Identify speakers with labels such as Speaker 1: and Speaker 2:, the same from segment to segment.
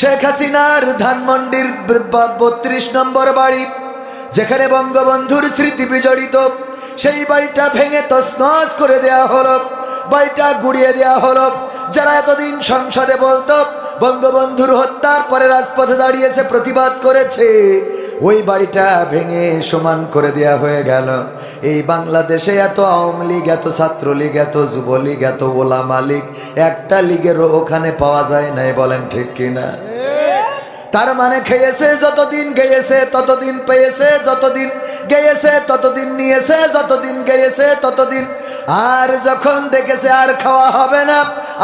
Speaker 1: শেখ হাসিনার ধানমন্ডির 32 নম্বর বাড়ি, যেখানে বঙ্গবন্ধুর স্মৃতি বিজড়িত, সেই বাড়িটা ভেঙে তছনছ করে দেয়া হলো, বাড়িটা গুড়িয়ে দেয়া হলো। যারা এতদিন সংসদে বলতো বঙ্গবন্ধুর হত্যার পরে রাজপথে দাঁড়িয়েছে, প্রতিবাদ করেছে, ওই বাড়িটা ভেঙে সমান করে দেয়া হয়ে গেল। এই বাংলাদেশে এত আওয়ামী লীগ, এত ছাত্রলীগ, এত যুবলীগ, এত ওলামা লীগ, একটা লীগেরও ওখানে পাওয়া যায় নাই। বলেন ঠিক কিনা? তার মানে খেয়েছে যতদিন, গেয়েছে ততদিন, পেয়েছে যতদিন, গেয়েছে ততদিন, নিয়েছে যতদিন, গেয়েছে ততদিন। আর যখন দেখেছে আর খাওয়া হবে না,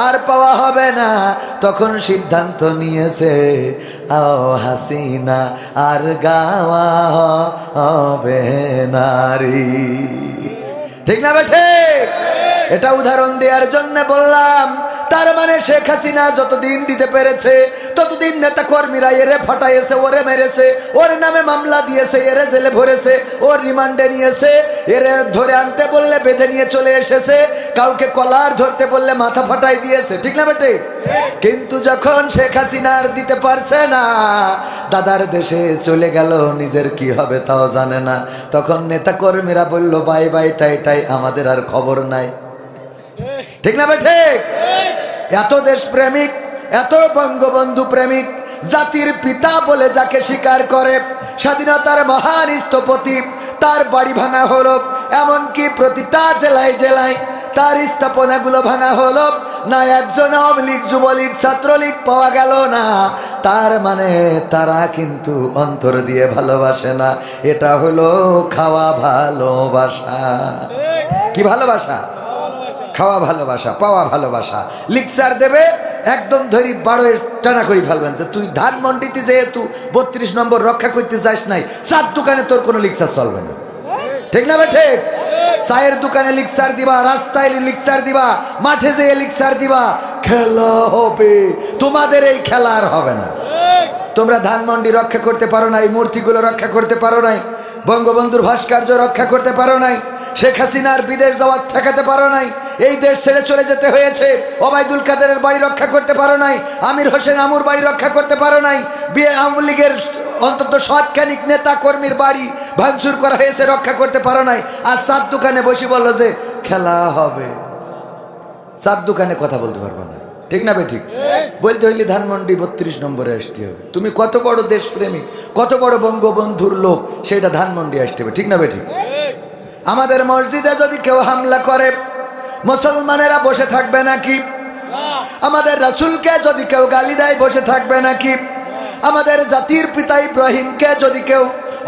Speaker 1: আর পাওয়া হবে না, তখন সিদ্ধান্ত নিয়েছে ও হাসিনা আর গাওয়া হবে নারী। ঠিক না বেঠে? এটা উদাহরণ দেওয়ার জন্য বললাম। তার মানে শেখ হাসিনা যতদিন দিতে পেরেছে ততদিন নেতা কর্মীরা এরে ফাটাইছে, ওরে মেরেছে, ওর নামে মামলা দিয়েছে, এরে জেলে ভরেছে, ওর রিমান্ডে নিয়েছে, এরে ধরে আনতে বললে বেঁধে নিয়ে চলে এসেছে, কাউকে কলার ধরতে বললে মাথা ফাটাই দিয়েছে। ঠিক না বেটে? কিন্তু যখন শেখ হাসিনার দিতে পারছে না, দাদার দেশে চলে গেল, নিজের কি হবে তাও জানে না, তখন নেতা কর্মীরা বলল বাই বাই টাই টাই, আমাদের আর খবর নাই। ঠিক না বেঠে? এত দেশ প্রেমিক, এত বঙ্গবন্ধু প্রেমিক, জাতির পিতা বলে যাকে স্বীকার করে, স্বাধীনতার মহান স্থপতি, তার বাড়ি ভাঙা হলো, এমনকি প্রতিটা জেলায় জেলায় তার স্থাপনাগুলো ভাঙা হলো না। একজন আওয়ামী লীগ, যুবলীগ, ছাত্রলীগ পাওয়া গেল না। তার মানে তারা কিন্তু অন্তর দিয়ে ভালোবাসে না। এটা হলো খাওয়া ভালোবাসা। কি ভালোবাসা? খাওয়া ভালোবাসা, পাওয়া ভালোবাসা। লিকচার দেবে, একদম ধরি বারোয় টানা করি ফেলবেন যে তুই ধানমন্ডিতে যেহেতু 32 নম্বর রক্ষা করতে চাস নাই, চার দোকানে তোর কোনো লিকচার চলবে না। ঠিক না বেঠে? চায়ের দোকানে লিকচার দিবা, রাস্তায় লিকচার দিবা, মাঠে যেয়ে লিকচার দিবা, খেলা হবে। তোমাদের এই খেলা আর হবে না। তোমরা ধানমন্ডি রক্ষা করতে পারো নাই, মূর্তিগুলো রক্ষা করতে পারো নাই, বঙ্গবন্ধুর ভাস্কর্য রক্ষা করতে পারো নাই, শেখ হাসিনার বিদেশ যাওয়ার ঠেকাতে পারো নাই, এই দেশ ছেড়ে চলে যেতে হয়েছে, ওবায়দুল কাদেরের বাড়ি রক্ষা করতে পারো নাই, আমির হোসেন আমুর বাড়ি রক্ষা করতে পারো নাই, আওয়ামী লীগের অন্তত শতখানিক নেতা কর্মীর বাড়ি ভাঙচুর করা হয়েছে, রক্ষা করতে পারো নাই। আর চার দোকানে বসে বললো যে খেলা হবে, চার দোকানে কথা বলতে পারবো না। ঠিক না বেঠিক? বলতে হইলে ধানমন্ডি 32 নম্বরে আসতে হবে। তুমি কত বড় দেশপ্রেমিক, কত বড় বঙ্গবন্ধুর লোক, সেটা ধানমন্ডি আসতে হবে। ঠিক না বেঠিক? আমাদের মসজিদে যদি কেউ হামলা করে, মুসলমানেরা বসে থাকবে নাকি? আমাদের রাসূলকে যদি কেউ গালি দেয়, বসে থাকবে নাকি? আমাদের জাতির পিতা ইব্রাহিমকে যদি কেউ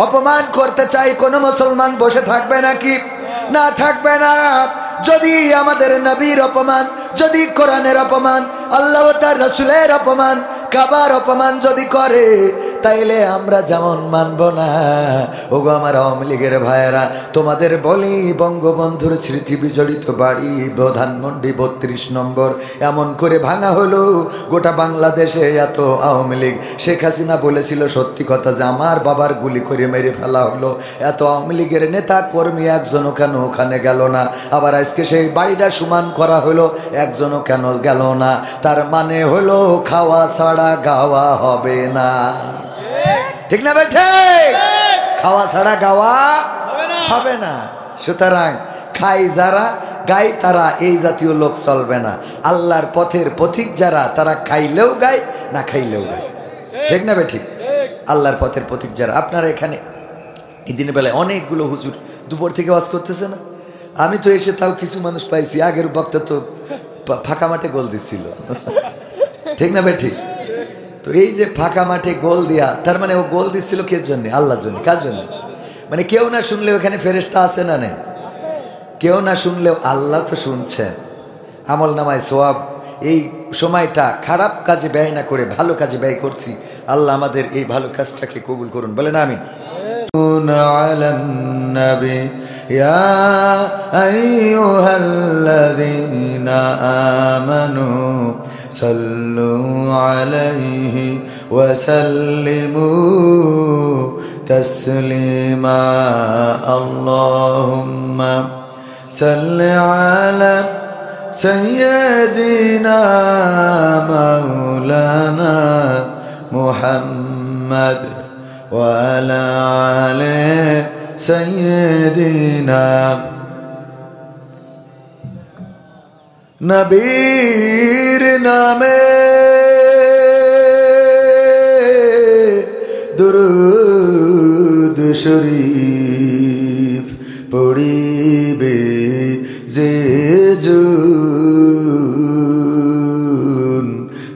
Speaker 1: অপমান করতে চায়, কোন মুসলমান বসে থাকবে নাকি? না, থাকবে না। যদি আমাদের নবীর অপমান, যদি কোরআনের অপমান, আল্লাহ ও তার রাসূলের অপমান, কাবার অপমান যদি করে, তাইলে আমরা যেমন মানব না। ওগো আমার আওয়ামী লীগের ভাইয়েরা, তোমাদের বলি, বঙ্গবন্ধুর স্মৃতি বিজড়িত বাড়ি ধানমন্ডি 32 নম্বর এমন করে ভাঙা হলো, গোটা বাংলাদেশে এত আওয়ামী লীগ। শেখ হাসিনা বলেছিল সত্যি কথা যে আমার বাবার গুলি করে মেরে ফেলা হলো, এত আওয়ামী লীগের নেতা কর্মী একজনও কেন ওখানে গেল না? আবার আজকে সেই বাড়িটা সমান করা হলো, একজনও কেন গেল না? তার মানে হলো খাওয়া ছাড়া গাওয়া হবে না। ঠিক না বেঠে? খাওয়া ছাড়া গাওয়া হবে না। সুতরাং খাই যারা, গাই তারা, এই জাতীয় লোক চলবে না। আল্লাহর পথের পথিক যারা, তারা খাইলেও গায়, না খাইলেও গায়। ঠিক না বেঠিক? আল্লাহর পথের পথিক যারা। আপনারা এখানে এই দিনের বেলায় অনেকগুলো হুজুর দুপুর থেকে ওয়াজ করতেছে না? আমি তো এসে তাও কিছু মানুষ পাইছি, আগের বক্তা তো ফাঁকা মাঠে গোল দিচ্ছিল। ঠিক না বেঠিক? তো এই যে ফাঁকা মাঠে গোল দিয়া, তার মানে ও গোল দিচ্ছিল কে জন্য? আল্লাহর জন্য। কার জন্য? মানে কেউ না শুনলেও এখানে ফেরেশতা আছে না নেই? কেউ না শুনলেও আল্লাহ তো শুনছেন। আমল নামায় সওয়াব, এই সময়টা খারাপ কাজে ব্যয় না করে ভালো কাজে ব্যয় করছি। আল্লাহ আমাদের এই ভালো কাজটাকে কবুল করুন। বলেন আমিন। ইয়া আইয়ুহাল্লাযীনা আমানু সাল্লু আলাইহি ওয়া সাল্লিমু তাসলিমা। আল্লাহুম্মা সাল্লি আলা সাইয়্যিদিনা মাওলানা মুহাম্মদ ওয়া আলা আলি সাইয়্যিদিনা নবীর নামে দুরূদ শরীফ পড়িবে যে জন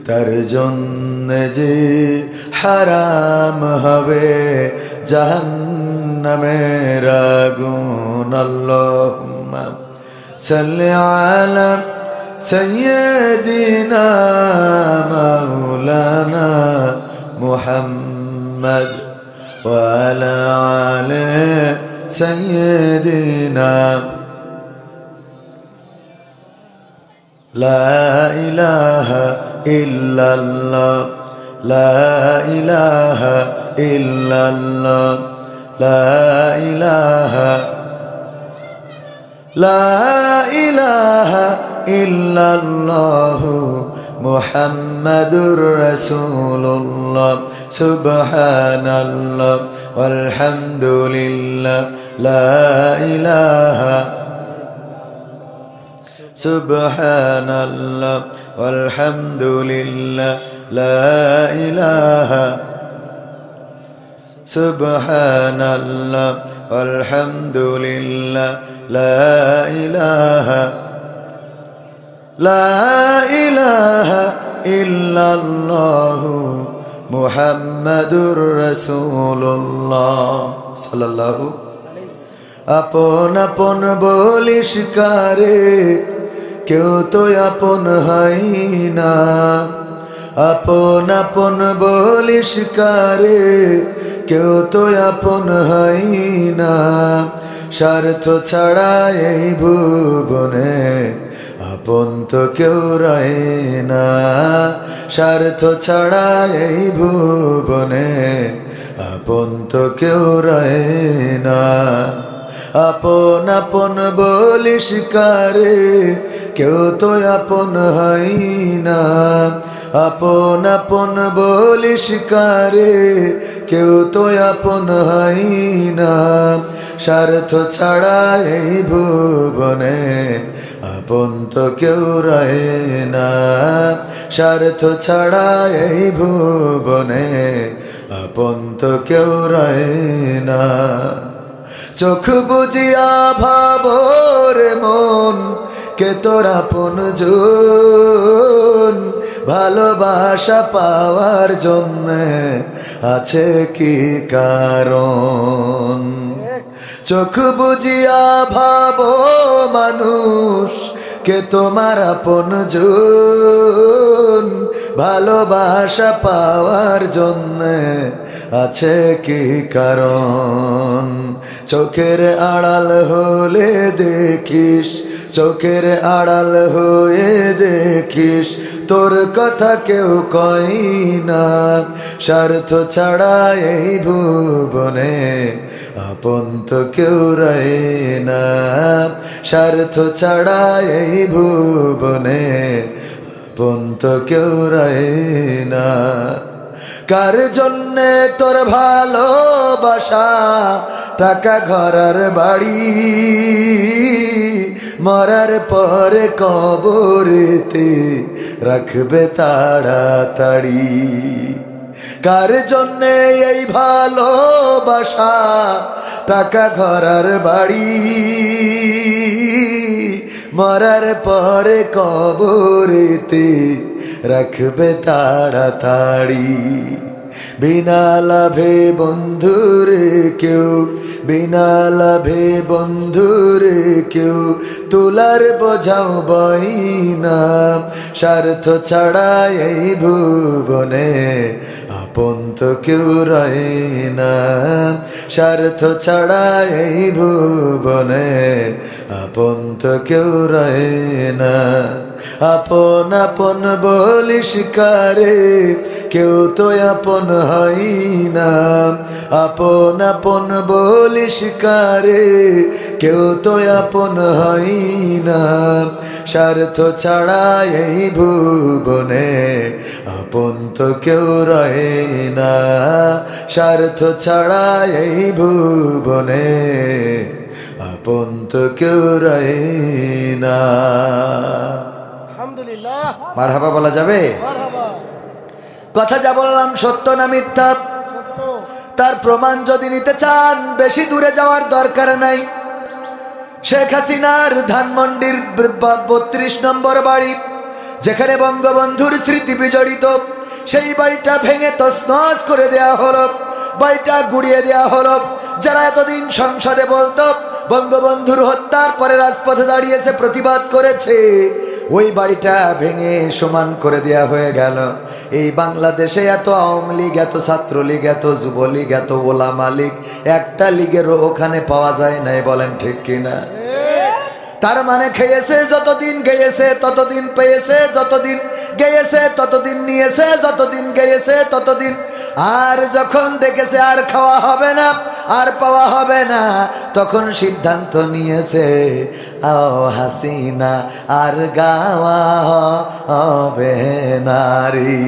Speaker 1: তার জন্য যে হারাম হবে জাহান্নামের আগুন আল্লাহুম্মা সাল্লি আলা সাইয়্যিদিনা মাওলানা মুহাম্মদ ওয়া আলা আলি সাইয়্যিদিনা লা ইলাহা ইল্লাল্লাহ লা ইলাহা ইল্লাল্লাহ লা ইলাহা লা ইলাহা ইল্লাল্লাহ মুহাম্মাদুর রাসূলুল্লাহ সুবহানাল্লাহ walhamdulillah la ilaha subhanallah walhamdulillah la ilaha subhanallah walhamdulillah la ilaha illallah মুহাম্মাদুর রাসূলুল্লাহ সাল্লাল্লাহু আপন আপন বলিস কারে কেউ তো আপন হয় না আপন আপন বলিস কারে কেউ তো আপন হয় না স্বার্থ ছাড়া এই ভুবনে আপন তো কেউ রয় না স্বার্থ ছাড়া এই ভুবনে আপন তো কেউ রয় না আপন আপন বলিস কারে কেউ তো আপন হয় না আপন আপন বলিস কারে কেউ তো আপন হয় না স্বার্থ ছাড়া এই ভুবনে আপন তো কেউ রয় না স্বার্থ ছাড়া এই ভুবনে আপন তো কেউ রয় না চোখ বুজিয়া ভাবর মন কে তোর আপন জন ভালোবাসা পাওয়ার জন্য আছে কি কারণ চোখ বুজিয়া ভাবো মানুষ কে তোমার আপন জন ভালোবাসা পাওয়ার জন্য আছে কি কারণ চোখের আড়াল হলে দেখিস চোখের আড়াল হয়ে দেখিস তোর কথা কেউ কই না স্বার্থ ছাড়া এই ভুবনে আপন তো কেউ রয় না স্বার্থ ছাড়া এই ভুবনে আপন তো কেউ রয় না কার জন্যে তোর ভালোবাসা টাকা ঘরের বাড়ি মরার পরে কবরেতে রাখবে তাড়াতাড়ি কার জন্যে এই ভালোবাসা টাকা ঘরের বাড়ি মরার পরে কবরেতে রাখবে তাড়াতাড়ি বিনা লাভে বন্ধুরে কেউ বিনা লাভে বন্ধুরে কেউ তুলার বোঝাও বই না স্বার্থ ছাড়া এই ভুবনে আপন তো কেউ রয় না স্বার্থ ছাড়া এই ভুবনে আপন তো কেউ রয় না আপন আপন বলিস কারে কেউ তো আপন হয় না আপন আপন বলিস কারে কেউ তো আপন হয় না স্বার্থ ছাড়া এই ভুবনে আপন তো কেউ রহে না, স্বার্থ ছাড়া এই ভুবনে আপন তো কেউ রহে না।
Speaker 2: আলহামদুলিল্লাহ,
Speaker 1: মারহাবা বলা যাবে?
Speaker 2: মারহাবা।
Speaker 1: কথা যা বললাম সত্য না মিথ্যা,
Speaker 2: সত্য।
Speaker 1: তার প্রমাণ যদি নিতে চান বেশি দূরে যাওয়ার দরকার নাই। শেখ হাসিনার ধানমন্ডির 32 নম্বর বাড়ি, যেখানে বঙ্গবন্ধুর স্মৃতি বিজড়িত, সেই বাড়িটা ভেঙে তছনছ করে দেয়া হলো, বাড়িটা গুড়িয়ে দেয়া হলো। যারা এতদিন সংসদে বলতো বঙ্গবন্ধুর হত্যার পরে রাজপথে দাঁড়িয়েছে, প্রতিবাদ করেছে, ওই বাড়িটা ভেঙে সমান করে দেয়া হয়ে গেল। এই বাংলাদেশে এত আওয়ামী লীগ, এত ছাত্রলীগ, এত যুবলীগ, এত ওলামা লীগ, একটা লীগেরও ওখানে পাওয়া যায় নাই। বলেন ঠিক কিনা? তার মানে খেয়েছে যতদিন, গেয়েছে ততদিন, পেয়েছে যতদিন, গেয়েছে ততদিন, নিয়েছে যতদিন, গেয়েছে ততদিন। আর যখন দেখেছে আর খাওয়া হবে না, আর পাওয়া হবে না, তখন সিদ্ধান্ত নিয়েছে ও হাসিনা আর গাওয়া হবে নারী।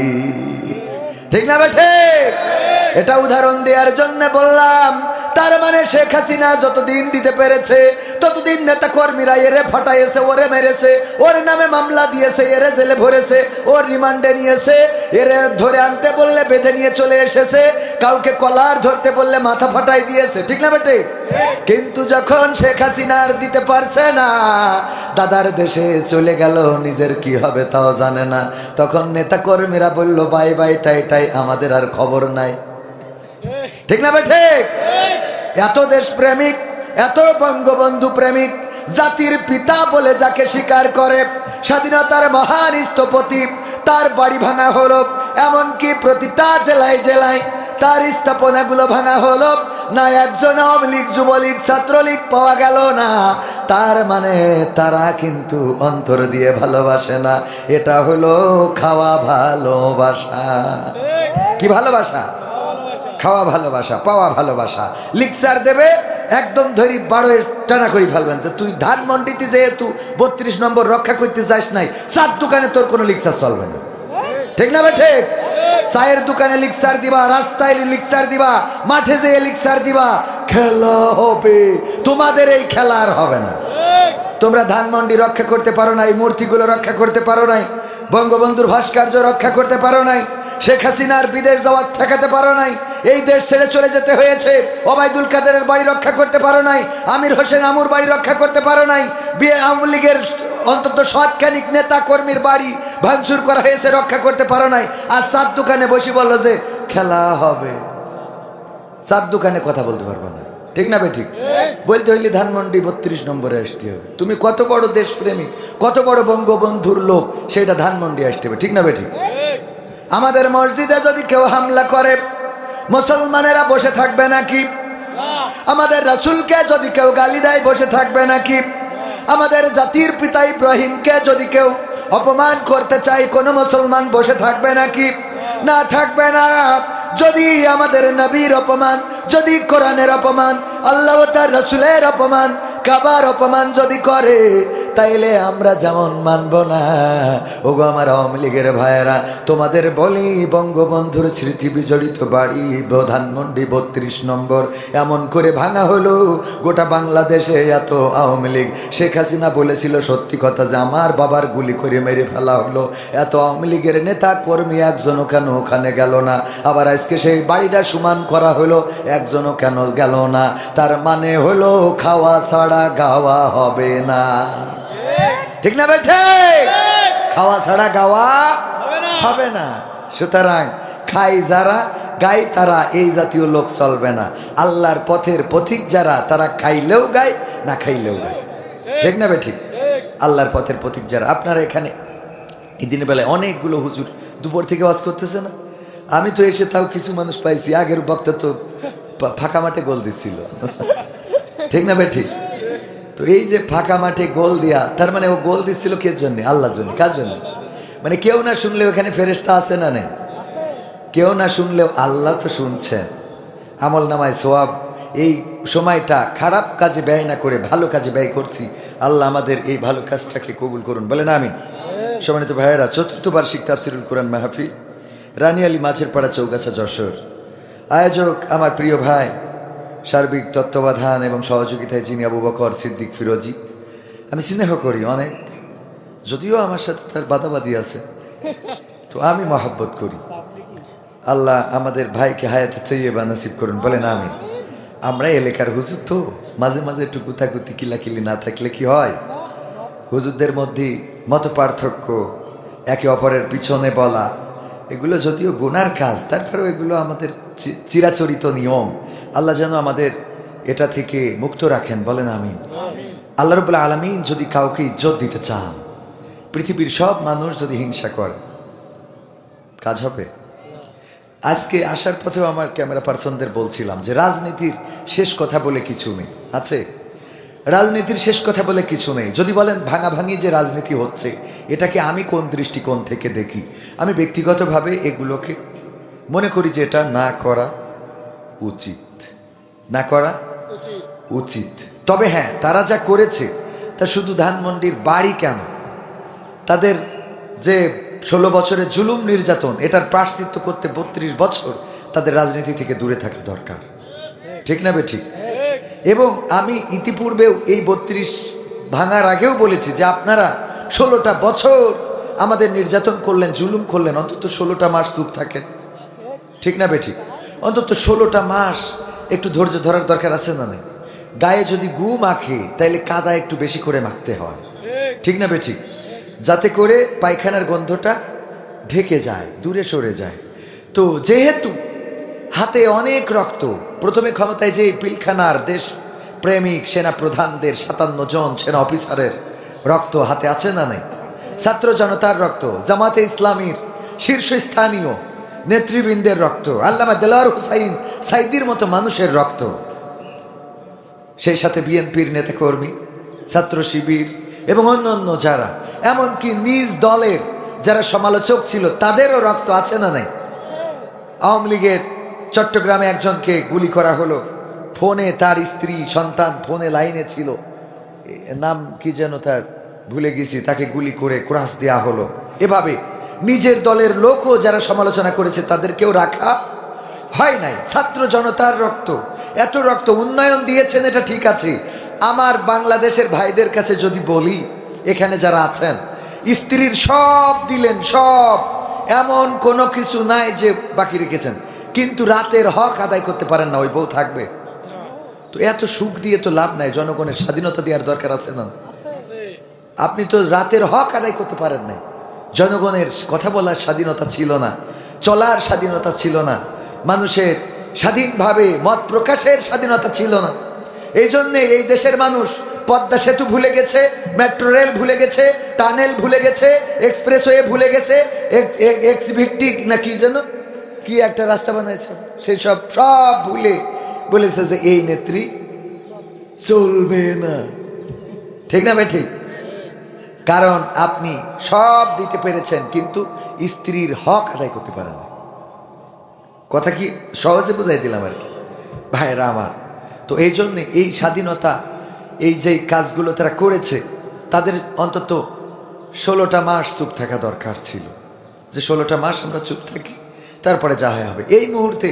Speaker 1: ঠিক না বেঠে? এটা উদাহরণ দেওয়ার জন্য বললাম। তার মানে শেখ হাসিনা যতদিন দিতে পেরেছে ততদিন নেতা কর্মীরা এরে ফাটাইছে, ওরে মেরেছে, ওর নামে মামলা দিয়েছে, এরে জেলে ভরেছে, ওর রিমান্ডে নিয়েছে, এরে ধরে আনতে বললে বেঁধে নিয়ে চলে এসেছে, কাউকে কলার ধরতে বললে মাথা ফাটাই দিয়েছে। ঠিক না বেটে? কিন্তু যখন শেখ হাসিনা আর দিতে পারছে না, দাদার দেশে চলে গেল, নিজের কি হবে তাও জানে না, তখন নেতা কর্মীরা বলল বাই বাই টাই টাই, আমাদের আর খবর নাই। ঠিক না বেঠে? এত দেশ প্রেমিক, এত বঙ্গবন্ধু প্রেমিক, জাতির পিতা বলে যাকে স্বীকার করে, স্বাধীনতার মহান স্থপতি, তার বাড়ি ভাঙা হলো। এমনকি প্রতিটা জেলায় জেলায় তার স্থাপনাগুলো ভাঙা হলো না, একজন আওয়ামী লীগ, যুবলীগ, ছাত্রলীগ পাওয়া গেল না। তার মানে তারা কিন্তু অন্তর দিয়ে ভালোবাসে না। এটা হলো খাওয়া ভালোবাসা। কি ভালোবাসা? খাওয়া ভালোবাসা, পাওয়া ভালোবাসা। লিকচার দেবে, একদম ধরি বারো টানা করে ফেলবেন যে তুই ধানমন্ডিতে যেহেতু 32 নম্বর রক্ষা করতে যাস নাই, চার দোকানে তোর কোনো লিকচার চলবে না। ঠিক না বেঠে? চায়ের দোকানে লিকচার দিবা, রাস্তায় লিকচার দিবা, মাঠে যেয়ে লিকচার দিবা, খেলা হবে। তোমাদের এই খেলা আর হবে না। তোমরা ধানমন্ডি রক্ষা করতে পারো নাই, মূর্তিগুলো রক্ষা করতে পারো নাই, বঙ্গবন্ধুর ভাস্কর্য রক্ষা করতে পারো নাই, শেখ হাসিনার বিদেশ যাওয়ার ঠেকাতে পারো নাই, এই দেশ ছেড়ে চলে যেতে হয়েছে, ওবায়দুল কাদেরের বাড়ি রক্ষা করতে পারো নাই, আমির হোসেন আমুর বাড়ি রক্ষা করতে পারো নাই, আওয়ামী লীগের অন্তত সৎখানিক নেতা কর্মীর বাড়ি ভাঙচুর করা হয়েছে, রক্ষা করতে পারো নাই। আর চার দোকানে বসে বললো যে খেলা হবে, চার দোকানে কথা বলতে পারবো না। ঠিক না বেঠিক? বলতে হইলে ধানমন্ডি 32 নম্বরে আসতে হবে। তুমি কত বড় দেশপ্রেমিক, কত বড় বঙ্গবন্ধুর লোক, সেটা ধানমন্ডি আসতে হবে। ঠিক না বেঠিক? আমাদের মসজিদে যদি কেউ হামলা করে, মুসলমানেরা বসে থাকবে নাকি? আমাদের রাসূলকে যদি কেউ গালি দেয়, বসে থাকবে নাকি? আমাদের জাতির পিতা ইব্রাহিমকে যদি কেউ অপমান করতে চায়, কোনো মুসলমান বসে থাকবে নাকি? না, থাকবে না। যদি আমাদের নবীর অপমান, যদি কোরআনের অপমান, আল্লাহ ও তার রাসূলের অপমান, কাবার অপমান যদি করে, তাইলে আমরা যেমন মানব না। ওগো আমার আওয়ামী লীগের ভাইয়েরা, তোমাদের বলি, বঙ্গবন্ধুর স্মৃতি বিজড়িত বাড়ি ধানমন্ডি 32 নম্বর এমন করে ভাঙা হলো, গোটা বাংলাদেশে এত আওয়ামী লীগ। শেখ হাসিনা বলেছিল সত্যি কথা যে আমার বাবার গুলি করে মেরে ফেলা হলো, এত আওয়ামী লীগের নেতা কর্মী একজনও কেন ওখানে গেল না? আবার আজকে সেই বাড়িটা সমান করা হলো, একজনও কেন গেল না? তার মানে হলো খাওয়া ছাড়া গাওয়া হবে না। ঠিক না বেঠে? খাওয়া ছাড়া গাওয়া হবে না। সুতরাং খাই যারা, গাই তারা, এই জাতীয় লোক চলবে না। আল্লাহর পথের পথিক যারা, তারা খাইলেও গায়, না খাইলেও গায়। ঠিক না বেঠিক? আল্লাহর পথের পথিক যারা। আপনারা এখানে এই দিনের বেলায় অনেকগুলো হুজুর দুপুর থেকে ওয়াজ করতেছে না? আমি তো এসে তাও কিছু মানুষ পাইছি, আগের বক্তা তো ফাঁকা মাঠে গোল দিচ্ছিল। ঠিক না বেঠিক? তো এই যে ফাঁকা মাঠে গোল দিয়া, তার মানে ও গোল দিচ্ছিল কে জন্য? আল্লাহর জন্য। কার জন্য? মানে কেউ না শুনলেও এখানে ফেরেশতা আছে না নেই? কেউ না শুনলেও আল্লাহ তো শুনছেন। আমল নামায় সওয়াব, এই সময়টা খারাপ কাজে ব্যয় না করে ভালো কাজে ব্যয় করছি। আল্লাহ আমাদের এই ভালো কাজটাকে কবুল করুন, বলেন আমিন। সম্মানিত ভাইয়েরা, চতুর্থ বার্ষিক তাফসিরুল কোরআন মাহফিল রানিয়ালী মাছের পাড়া, চৌগাছা, যশোর। আয়োজক আমার প্রিয় ভাই, সার্বিক তত্ত্বাবধান এবং সহযোগিতায় যিনি আবু বকর সিদ্দিক ফিরোজি। আমি স্নেহ করি অনেক, যদিও আমার সাথে তার বাদাবাদি আছে, তো আমি মহব্বত করি। আল্লাহ আমাদের ভাইকে হায়াতে তৈয়বা নসিব করুন, বলেন আমিন। আমরা এলাকার হুজুর, তো মাঝে মাঝে একটু গুতাগুতি কিলাকিলি না থাকলে কি হয়? হুজুরদের মধ্যে মত পার্থক্য, একে অপরের পিছনে বলা, এগুলো যদিও গুনার কাজ, তারপরেও এগুলো আমাদের চিরাচরিত নিয়ম। আল্লাহ যেন আমাদের এটা থেকে মুক্ত রাখেন, বলেন আমিন। আল্লাহ রাব্বুল আলামিন যদি কাউকে ইজ্জত দিতে চান, পৃথিবীর সব মানুষ যদি হিংসা করে, কাজ হবে? আজকে আসার পথেও আমার ক্যামেরা পার্সনদের বলছিলাম যে রাজনীতির শেষ কথা বলে কিছু নেই, আছে? রাজনীতির শেষ কথা বলে কিছু নেই। যদি বলেন ভাঙাভাঙি যে রাজনীতি হচ্ছে, এটাকে আমি কোন দৃষ্টিকোণ থেকে দেখি? আমি ব্যক্তিগতভাবে এগুলোকে মনে করি যে এটা না করা উচিত, না করা উচিত। তবে হ্যাঁ, তারা যা করেছে তা শুধু ধানমন্ডির বাড়ি কেন, তাদের যে 16 বছরের জুলুম নির্যাতন, এটার প্রায়শ্চিত্ত করতে 32 বছর তাদের রাজনীতি থেকে দূরে থাকা দরকার, ঠিক না বেঠিক? এবং আমি ইতিপূর্বেও এই 32 ভাঙার আগেও বলেছি যে আপনারা 16টা বছর আমাদের নির্যাতন করলেন, জুলুম করলেন, অন্তত 16টা মাস চুপ থাকেন, ঠিক না বেঠিক? অন্তত 16টা মাস একটু ধৈর্য ধরার দরকার আছে না? নেই? গায়ে যদি গু মাখে তাইলে কাদা একটু বেশি করে মাখতে হয়, ঠিক না বেঠিক? যাতে করে পায়খানার গন্ধটা ঢেকে যায়, দূরে সরে যায়। তো যেহেতু হাতে অনেক রক্ত, প্রথমে ক্ষমতায় যে পিলখানার দেশ প্রেমিক সেনা প্রধানদের 57 জন সেনা অফিসারের রক্ত হাতে আছে না নেই? ছাত্র জনতার রক্ত, জামাতে ইসলামীর শীর্ষস্থানীয় নেতৃবৃন্দের রক্ত, আল্লামা দেলোয়ার হোসাইন সাইদির মতো মানুষের রক্ত, সেই সাথে বিএনপির নেতাকর্মী, ছাত্র শিবির এবং অন্যান্য যারা, এমনকি নিজ দলের যারা সমালোচক ছিল তাদেরও রক্ত আছে না নাই? আওয়ামী লীগের চট্টগ্রামে একজনকে গুলি করা হলো, ফোনে তার স্ত্রী সন্তান ফোনে লাইনে ছিল, নাম কি যেন তার ভুলে গেছি, তাকে গুলি করে ক্রাশ দেওয়া হলো। এভাবে নিজের দলের লোকও যারা সমালোচনা করেছে তাদেরকেও রাখা হয় নাই। ছাত্র জনতার রক্ত, এত রক্ত, উন্নয়ন দিয়েছেন এটা ঠিক আছে। আমার বাংলাদেশের ভাইদের কাছে যদি বলি, এখানে যারা আছেন, স্ত্রীর সব দিলেন, সব, এমন কোনো কিছু নাই যে বাকি রেখেছেন, কিন্তু রাতের হক আদায় করতে পারেন না, ওই বউ থাকবে? তো এত সুখ দিয়ে তো লাভ নাই, জনগণের স্বাধীনতা দেওয়ার দরকার আছে না? আপনি তো রাতের হক আদায় করতে পারেন না। জনগণের কথা বলার স্বাধীনতা ছিল না, চলার স্বাধীনতা ছিল না, মানুষের স্বাধীনভাবে মত প্রকাশের স্বাধীনতা ছিল না। এই জন্যে এই দেশের মানুষ পদ্মা সেতু ভুলে গেছে, মেট্রো রেল ভুলে গেছে, টানেল ভুলে গেছে, এক্সপ্রেসওয়ে ভুলে গেছে, এক্সভিক্টিক না কি যেন কি একটা রাস্তা বানাইছে, সেই সব ভুলে বলেছে যে এই নেত্রী চলবে না, ঠিক না ভাই? ঠিক। কারণ আপনি সব দিতে পেরেছেন কিন্তু স্ত্রীর হক আদায় করতে পারেন না। কথা কি সহজে বুঝাই দিলাম আর কি ভাইরা আমার? তো এই জন্যে এই স্বাধীনতা, এই যে কাজগুলো তারা করেছে, তাদের অন্তত 16টা মাস চুপ থাকা দরকার ছিল, যে 16টা মাস আমরা চুপ থাকি, তারপরে যা হবে। এই মুহূর্তে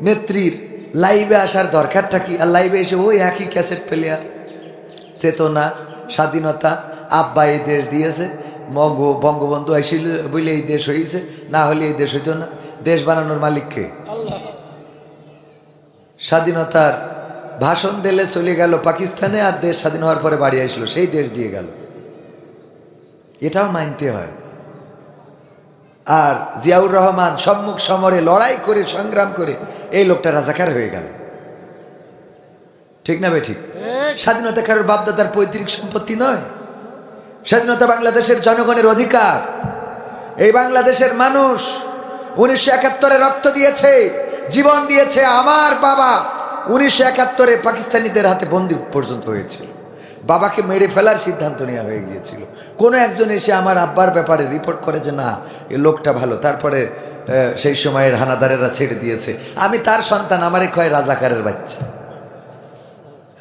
Speaker 1: নেত্রীর লাইভে আসার দরকারটা কি? আর লাইভে এসে ওই একই ক্যাসেট প্লেয়ার, চেতনা, স্বাধীনতা, আব্বা এই দেশ দিয়েছে, বঙ্গবন্ধু আইসিল বলে এই দেশ হয়েছে, না হলে এই দেশ হইতো না। দেশ বানানোর মালিককে স্বাধীনতার ভাষণ দিলে চলে গেল পাকিস্তানে, আর দেশ স্বাধীন হওয়ার পরে বাড়ি আসলো, সেই দেশ দিয়ে গেল, এটাও মানতে হয়। আর জিয়াউর রহমান সম্মুখ সমরে লড়াই করে সংগ্রাম করে এই লোকটা রাজাকার হয়ে গেল, ঠিক না ভাই? ঠিক। স্বাধীনতা কারোর বাপদাদার পৈতৃক সম্পত্তি নয়, স্বাধীনতা বাংলাদেশের জনগণের অধিকার। এই বাংলাদেশের মানুষ 1971-এ রক্ত দিয়েছে, জীবন দিয়েছে। আমার বাবা 1971-এ পাকিস্তানিদের হাতে বন্দী পর্যন্ত হয়েছিল, বাবাকে মেরে ফেলার সিদ্ধান্ত নেওয়া হয়ে গিয়েছিল। কোনো একজন এসে আমার আব্বার ব্যাপারে রিপোর্ট করে যে না, এই লোকটা ভালো, তারপরে সেই সময়ের হানাদারেরা ছেড়ে দিয়েছে। আমি তার সন্তান, আমারে কয় রাজাকারের বাচ্চা।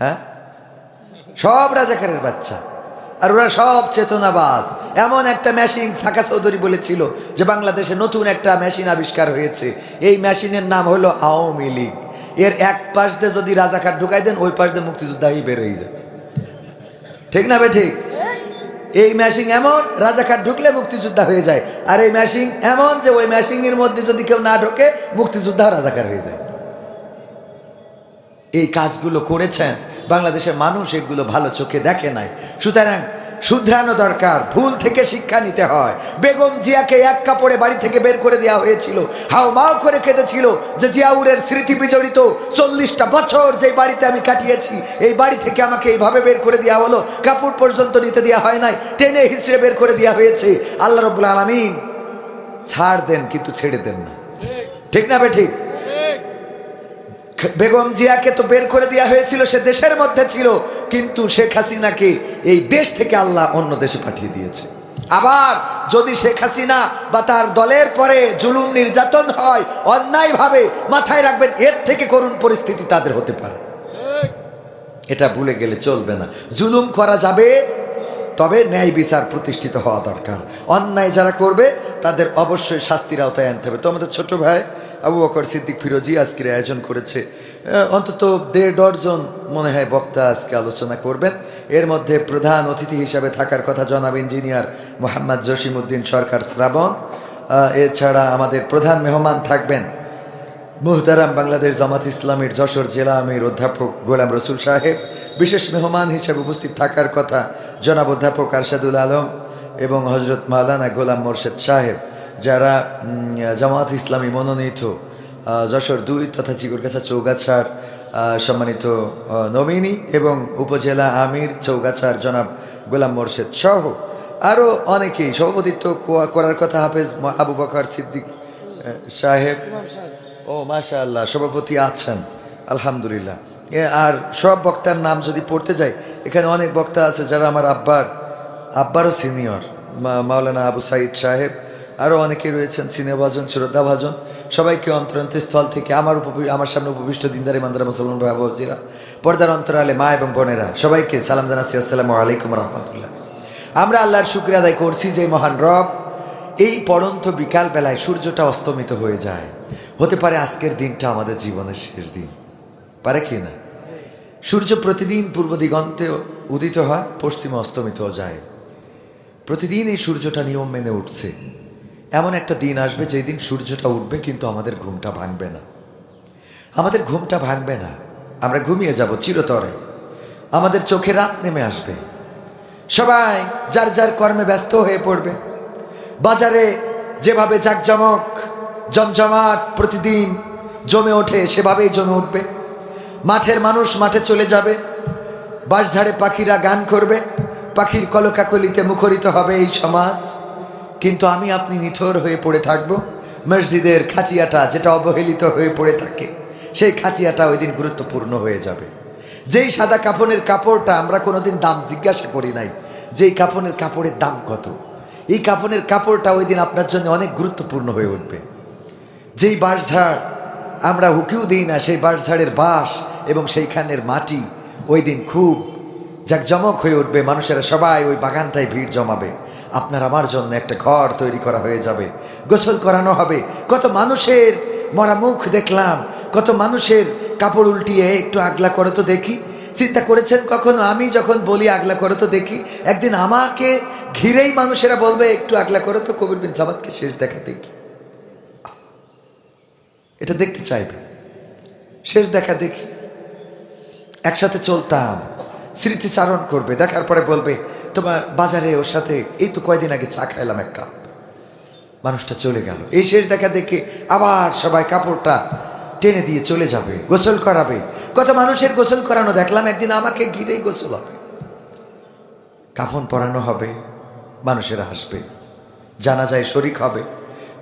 Speaker 1: হ্যাঁ, সব রাজাকারের বাচ্চা। আর ওরা সব চেতনাবাজ। এমন একটা মেশিন সাকা চৌধুরী বলেছিল যে বাংলাদেশে নতুন একটা মেশিন আবিষ্কার হয়েছে, এই মেশিনের নাম হলো আওয়ামী লীগ। এর এক পাশ দিয়ে যদি রাজাকার ঢুকাই দেন, ওই পাশ দিয়ে মুক্তিযোদ্ধাই বের হয়ে যায়। ঠিক না বে ঠিক? এই মেশিন এমন, রাজাকার ঢুকলে মুক্তিযোদ্ধা হয়ে যায়। আর এই মেশিন এমন যে ওই মেশিনের মধ্যে যদি কেউ না ঢোকে, মুক্তিযোদ্ধা রাজাকার হয়ে যায়। এই কাজগুলো করেছেন, বাংলাদেশের মানুষ এগুলো ভালো চোখে দেখে নাই। সুতরাং শুধরানো দরকার, ভুল থেকে শিক্ষা নিতে হয়। বেগম জিয়াকে এক কাপড়ে বাড়ি থেকে বের করে দেওয়া হয়েছিল, হাউমাউ করে কেঁদেছিল যে জিয়াউরের স্মৃতি বিজড়িত 40টা বছর যে বাড়িতে আমি কাটিয়েছি, এই বাড়ি থেকে আমাকে এইভাবে বের করে দেওয়া হলো, কাপড় পর্যন্ত নিতে দেওয়া হয় নাই, টেনে হিসেবে বের করে দেওয়া হয়েছে। আল্লাহ রাব্বুল আলামিন ছাড় দেন কিন্তু ছেড়ে দেন না। ঠিক না বে ঠিক? বেগম জিয়াকে তো বের করে দেওয়া হয়েছিল, সে দেশের মধ্যে ছিল, কিন্তু শেখ হাসিনাকে এই দেশ থেকে আল্লাহ অন্য দেশে পাঠিয়ে দিয়েছে। আবার যদি শেখ হাসিনা বা তার দলের পরে জুলুম নির্যাতন হয় অন্যায় ভাবে, মাথায় রাখবেন এর থেকে করুণ পরিস্থিতি তাদের হতে পারে। এটা ভুলে গেলে চলবে না। জুলুম করা যাবে, তবে ন্যায় বিচার প্রতিষ্ঠিত হওয়া দরকার। অন্যায় যারা করবে তাদের অবশ্যই শাস্তির আওতায় আনতে হবে। তো আমাদের ছোট ভাই আবু বকর সিদ্দিক ফিরোজী আজকের আয়োজন করেছে, অন্তত 1.5 ডজন মনে হয় বক্তা আজকে আলোচনা করবেন। এর মধ্যে প্রধান অতিথি হিসাবে থাকার কথা জনাব ইঞ্জিনিয়ার মোহাম্মদ জসিমউদ্দিন সরকার শ্রাবণ। এছাড়া আমাদের প্রধান মেহমান থাকবেন মুহতারাম বাংলাদেশ জামাত ইসলামীর যশোর জেলা আমির অধ্যাপক গোলাম রসুল সাহেব। বিশেষ মেহমান হিসেবে উপস্থিত থাকার কথা জনাব অধ্যাপক আরশাদুল আলম এবং হজরত মাওলানা গোলাম মোর্শেদ সাহেব, যারা জামাত ইসলামী মনোনীত যশোর 2 তথা চিগুরগাছা চৌগাছার সম্মানিত নমিনি, এবং উপজেলা আমির চৌগাছার জনাব গোলাম মোর্শেদ সহ আরও অনেকেই। সভাপতিত্ব করার কথা হাফেজ আবু বকর সিদ্দিক সাহেব। ও মাশাআল্লাহ, সভাপতি আছেন, আলহামদুলিল্লাহ। আর সব বক্তার নাম যদি পড়তে যাই, এখানে অনেক বক্তা আছে যারা আমার আব্বারও সিনিয়র, মাওলানা আবু সাইদ সাহেব, আরও অনেকে রয়েছেন সিনেভাজন, শ্রদ্ধাভাজন। সবাইকে অন্তরস্থল থেকে আমার সামনে উপবিষ্ট দিনদারি মান্দারা মুসলমান ভাই বাবুজিরা, পর্দার অন্তরালে মা এবং বোনেরা, সবাইকে সালাম জানাচ্ছি, আসসালামু আলাইকুম রহমতুল্লাহ। আমরা আল্লাহর শুকরিয়া আদায় করছি যে মহান রব এই পড়ন্ত বিকাল বেলায় সূর্যটা অস্তমিত হয়ে যায়। হতে পারে আজকের দিনটা আমাদের জীবনের শেষ দিন, পারে কি না? সূর্য প্রতিদিন পূর্ব দিগন্তে উদিত হয়, পশ্চিমে অস্তমিত যায়। প্রতিদিন এই সূর্যটা নিয়ম মেনে উঠছে। এমন একটা দিন আসবে যেই দিন সূর্যটা উঠবে কিন্তু আমাদের ঘুমটা ভাঙবে না। আমাদের ঘুমটা ভাঙবে না, আমরা ঘুমিয়ে যাব চিরতরে। আমাদের চোখে রাত নেমে আসবে, সবাই যার যার কর্মে ব্যস্ত হয়ে পড়বে। বাজারে যেভাবে জাকজমক জমজমাট প্রতিদিন জমে ওঠে, সেভাবেই জমে উঠবে। মাঠের মানুষ মাঠে চলে যাবে, বাঁশঝাড়ে পাখিরা গান করবে, পাখির কলকাকলিতে মুখরিত হবে এই সমাজ। কিন্তু আমি আপনি নিথর হয়ে পড়ে থাকবো। মসজিদের খাটিয়াটা যেটা অবহেলিত হয়ে পড়ে থাকে, সেই খাটিয়াটা ওই দিন গুরুত্বপূর্ণ হয়ে যাবে। যেই সাদা কাফনের কাপড়টা আমরা কোনোদিন দাম জিজ্ঞাসা করি নাই, যেই কাফনের কাপড়ের দাম কত, এই কাফনের কাপড়টা ওই দিন আপনার জন্য অনেক গুরুত্বপূর্ণ হয়ে উঠবে। যেই বাঁশঝাড় আমরা হুকিও দিই না, সেই বাঁশঝাড়ের বাঁশ এবং সেইখানের মাটি ওই দিন খুব জাকজমক হয়ে উঠবে। মানুষেরা সবাই ওই বাগানটায় ভিড় জমাবে। আপনার আমার জন্য একটা ঘর তৈরি করা হয়ে যাবে, গোসল করানো হবে। কত মানুষের মরা মুখ দেখলাম, কত মানুষের কাপড় উল্টিয়ে একটু আগলা করো তো দেখি। চিন্তা করেছেন কখনো, আমি যখন বলি আগলা করো তো দেখি, একদিন আমাকে ঘিরেই মানুষেরা বলবে একটু আগলা করো তো কবির বিন সামাদকে শেষ দেখা দেখি। এটা দেখতে চাইবে, শেষ দেখা দেখি। একসাথে চলতাম, স্মৃতিচারণ করবে, দেখার পরে বলবে তোমার বাজারে ওর সাথে এই তো কয়দিন আগে চা খাইলাম এক কাপ। মানুষটা চলে গেল, এই শেষ দেখা দেখে আবার সবাই কাপড়টা টেনে দিয়ে চলে যাবে, গোসল করাবে। কত মানুষের গোসল করানো দেখলাম, একদিন আমাকে ঘিরেই গোসল হবে, কাফন পরানো হবে, মানুষেরা হাসবে, জানাজায় শরিক হবে।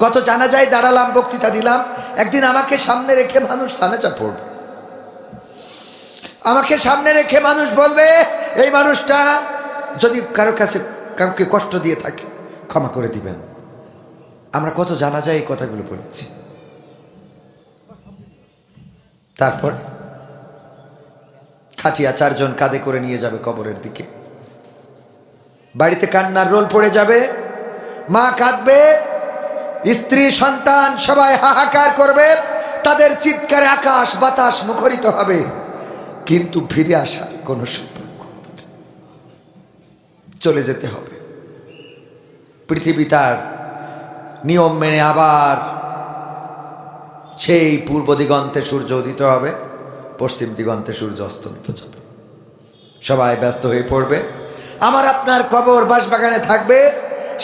Speaker 1: কত জানাজায় দাঁড়ালাম, বক্তৃতা দিলাম, একদিন আমাকে সামনে রেখে মানুষ জানাজা পড়বে। আমাকে সামনে রেখে মানুষ বলবে এই মানুষটা যদি কারোর কাছে কাউকে কষ্ট দিয়ে থাকে ক্ষমা করে দিবেন। আমরা কত জানাজায় এই কথাগুলো বলেছি। তারপর খাটিয়া 4 জন কাঁধে করে নিয়ে যাবে কবরের দিকে। বাড়িতে কান্নার রোল পড়ে যাবে, মা কাঁদবে, স্ত্রী সন্তান সবাই হাহাকার করবে, তাদের চিৎকারে আকাশ বাতাস মুখরিত হবে, কিন্তু ফিরে আসার কোনো সম্পর্ক চলে যেতে হবে। পৃথিবী তার নিয়ম মেনে আবার সেই পূর্ব দিগন্তে সূর্য উদিত হবে, পশ্চিম দিগন্তে সূর্য অস্তমিত যাবে। সবাই ব্যস্ত হয়ে পড়বে। আমার আপনার কবর বাঁশবাগানে থাকবে,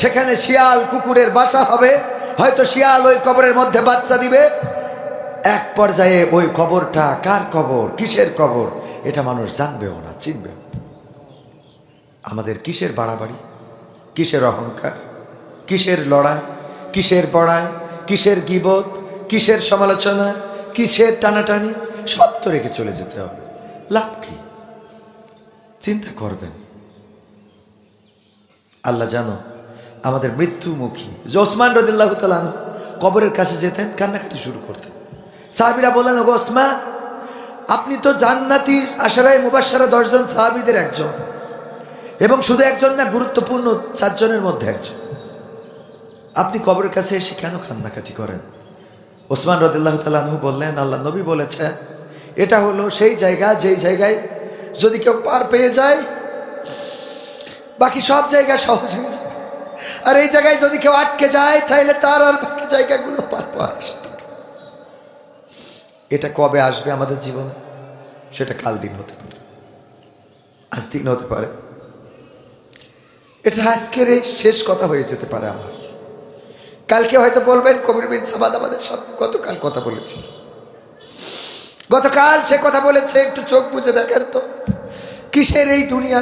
Speaker 1: সেখানে শিয়াল কুকুরের বাসা হবে, হয়তো শিয়াল ওই কবরের মধ্যে বাচ্চা দিবে। এক পর্যায়ে ওই কবরটা কার কবর, কিসের কবর, এটা মানুষ জানবেও না, চিনবেও। আমাদের কিসের বাড়াবাড়ি, কিসের অহংকার, কিসের লড়াই, কিসের বড়াই, কিসের গীবত, কিসের সমালোচনা, কিসের টানাটানি, সব তো রেখে চলে যেতে হবে। লাভ কি? চিন্তা করবেন। আল্লাহ জানো আমাদের মৃত্যুমুখী। ওসমান রাদিয়াল্লাহু তাআলা কবরের কাছে যেতেন, কান্নাকাটি শুরু করতেন। সাহাবীরা বললেন, ওগো ওসমান, আপনি তো জান্নাতি আশারায়ে মুবাশশারা 10 জন সাহাবীদের একজন, এবং শুধু একজন না, গুরুত্বপূর্ণ 4 জনের মধ্যে একজন। আপনি কবরের কাছে এসে কেন কান্নাকাটি করেন? ওসমান রাদিয়াল্লাহু তাআলা বললেন, আল্লাহ নবী বলেছেন এটা হলো সেই জায়গা, যেই জায়গায় যদি কেউ পার পেয়ে যায় বাকি সব জায়গা সহজ হয়ে যায়, আর এই জায়গায় যদি কেউ আটকে যায় তাহলে তার আর বাকি জায়গাগুলো পার পাওয়ার আশা থাকে। এটা কবে আসবে আমাদের জীবনে? সেটা কাল দিন হতে পারে, আজ দিন হতে পারে, এটা আজকের এই শেষ কথা হয়ে যেতে পারে আমার। কালকে হয়তো বলবেন কবির বিন সামাদ আমাদের সামনে গতকাল কথা বলেছে, গতকাল সে কথা বলেছে, একটু চোখ বুঝে দেখেন তো কিসের এই দুনিয়া।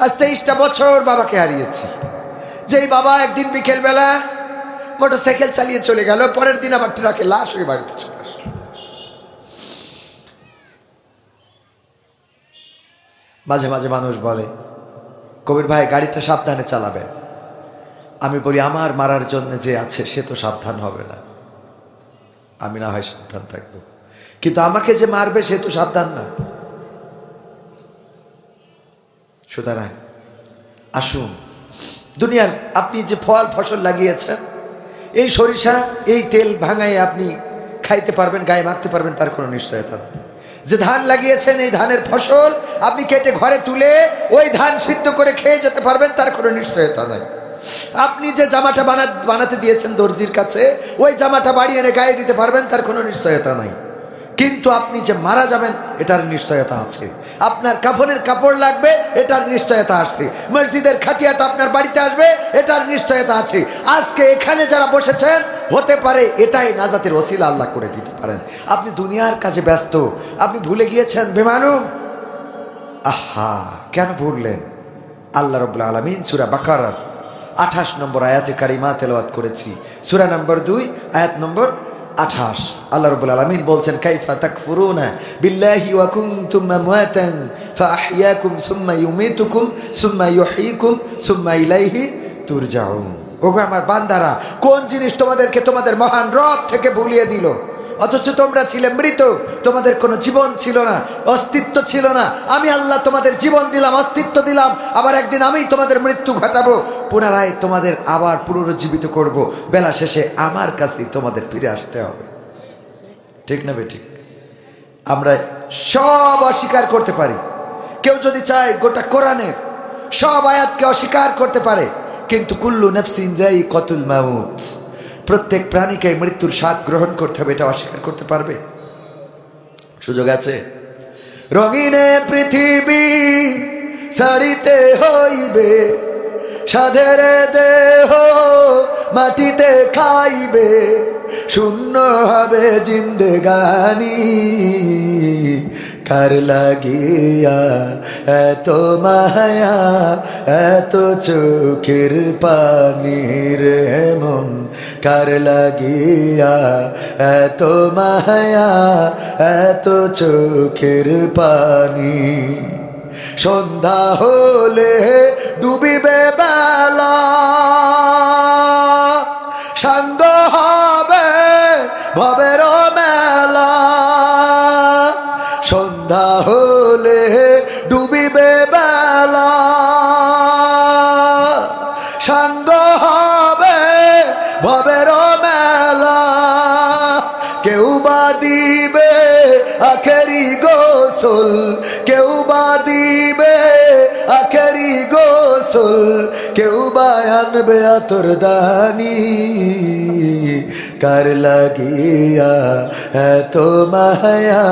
Speaker 1: আজ 23টা বছর বাবাকে হারিয়েছি। যেই বাবা একদিন বিকেল বেলা মোটরসাইকেল চালিয়ে চলে গেল, পরের দিন আবার ট্রাকে লাশ হয়ে বাড়িতে চলে আসলো। মাঝে মাঝে মানুষ বলে, কবির ভাই গাড়িটা সাবধানে চালাবে। আমি বলি, আমার মারার জন্য যে আছে সে তো সাবধান হবে না, আমি না হয় সাবধান থাকবো, কিন্তু আমাকে যে মারবে সে তো সাবধান না। সুতরাং আসুন, দুনিয়ার আপনি যে ফল ফসল লাগিয়েছেন, এই সরিষা এই তেল ভাঙায় আপনি খাইতে পারবেন, গায়ে মাখতে পারবেন, তার কোনো নিশ্চয়তা নেই। যে ধান লাগিয়েছেন এই ধানের ফসল আপনি কেটে ঘরে তুলে ওই ধান সিদ্ধ করে খেয়ে যেতে পারবেন, তার কোনো নিশ্চয়তা নাই। আপনি যে জামাটা বানাতে দিয়েছেন দর্জির কাছে, ওই জামাটা বাড়ি এনে গায়ে দিতে পারবেন, তার কোনো নিশ্চয়তা নাই। কিন্তু আপনি যে মারা যাবেন এটার নিশ্চয়তা আছে। আপনার কাফনের কাপড় লাগবে, এটার নিশ্চয়তা আছে। মসজিদের খাটিয়াটা আপনার বাড়িতে আসবে, এটার নিশ্চয়তা আছে। আজকে এখানে যারা বসেছেন, হতে পারে এটাই নাজাতের ওসিলা আল্লাহ করে দিতে পারেন। আপনি দুনিয়ার কাজে ব্যস্ত, আপনি ভুলে গিয়েছেন বেমানু। আহা, কেন ভুললেন? আল্লাহ রাব্বুল আলামিন সূরা বাকারার 28 নম্বর আয়াতে কারিমা তেলাওয়াত করেছি, সূরা নম্বর 2 আয়াত নম্বর 28। আল্লাহ রাব্বুল আলামিন বলছেন, কাইফা তাকফুরুনা বিল্লাহি ওয়া কুনতুম আমওয়াতান ফাআহইয়াকুম সুম্মা ইউমীতুকুম সুম্মা ইউহয়িকুম সুম্মা ইলাইহি তুরজাউন। ওগো আমার বান্দারা, কোন জিনিস তোমাদেরকে তোমাদের মহান রব থেকে ভুলিয়ে দিল? অথচ তোমরা ছিলে মৃত, তোমাদের কোনো জীবন ছিল না, অস্তিত্ব ছিল না। আমি আল্লাহ তোমাদের জীবন দিলাম, অস্তিত্ব দিলাম, আবার একদিন আমি তোমাদের মৃত্যু ঘটাবো, পুনরায় তোমাদের আবার পুনরুজ্জীবিত করব। বেলা শেষে আমার কাছেই তোমাদের ফিরে আসতে হবে। ঠিক না বেঠিক? আমরা সব অস্বীকার করতে পারি। কেউ যদি চায় গোটা কোরআনের সব আয়াতকে অস্বীকার করতে পারে, কিন্তু কুল্লু নাফসিন যায়িকাতুল মাউত, প্রত্যেক প্রাণীকে মৃত্যুর স্বাদ গ্রহণ করতে হবে, এটা অস্বীকার করতে পারবে? সুযোগ আছে। রঙিনে পৃথিবী ছাড়িতে হইবে, সাধের দেহ মাটিতে খাইবে, শূন্য হবে জিন্দেগানি। কার লাগিয়া এত মায়া, এত চোখের পানির মন, কার লাগিয়া এত মায়া, এত চোখের পানি। সন্ধ্যা হলে ডুবিবে বেলা, সাঙ্গ হবে ভবের মেলা। সন্ধ্যা হলে ডুবিবে বেলা, কেউ বা দিবে আখেরি গোসল, কেউ বা দিবে আখেরি গোসল, কেউ বা আনবে আতর দানি। কার লাগিয়া এত মায়া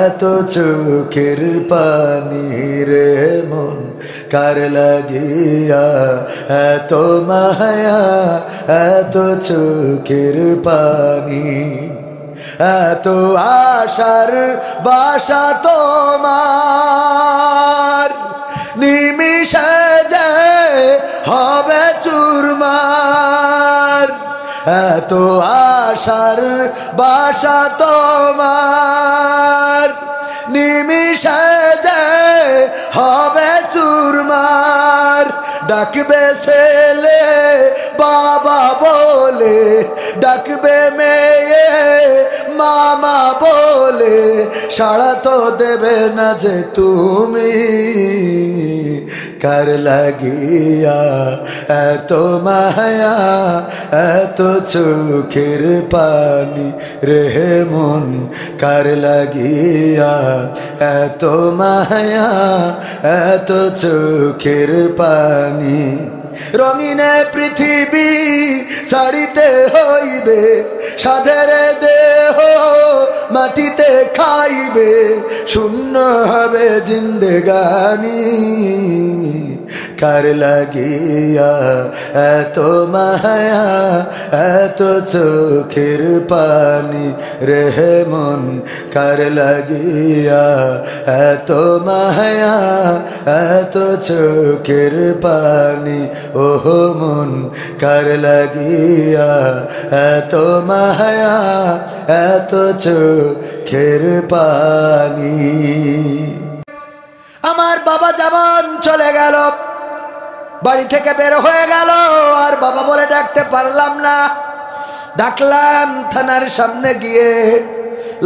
Speaker 1: এত চোখের পানি রে মন, কার লাগিয়া এত মায়া এত চোখের পানি। এত আশার বাসা তোমার, নিমিষে যে হবে চুরমার। এত আশার বাসা তোমার, নিমিষে যে হবে চুরমার। ডাকবে ছেলে বাবা বলে, ডাকবে মেয়ে মামা বলে, সাড়া তো দেবে না যে তুমি। কার লাগিয়া এত মায়া এত চোখের পানি রে মন, কার লাগিয়া এত মায়া এত চোখের পানি। রঙিনে পৃথিবী ছাড়িতে হইবে, সাধের দেহ মাটিতে খাইবে, শূন্য হবে জিন্দেগানি। কার লাগিয়া এত মায়া এত চোখের পানি রে মন, কার লাগিয়া এত মায়া এত চোখের পানি। ওহো মন, কার লাগিয়া এত মায়া এত চোখের পানি। আমার বাবা যেমন চলে গেল, বাড়ি থেকে বের হয়ে গেল, আর বাবা বলে ডাকতে পারলাম না। ডাকলাম থানার সামনে গিয়ে,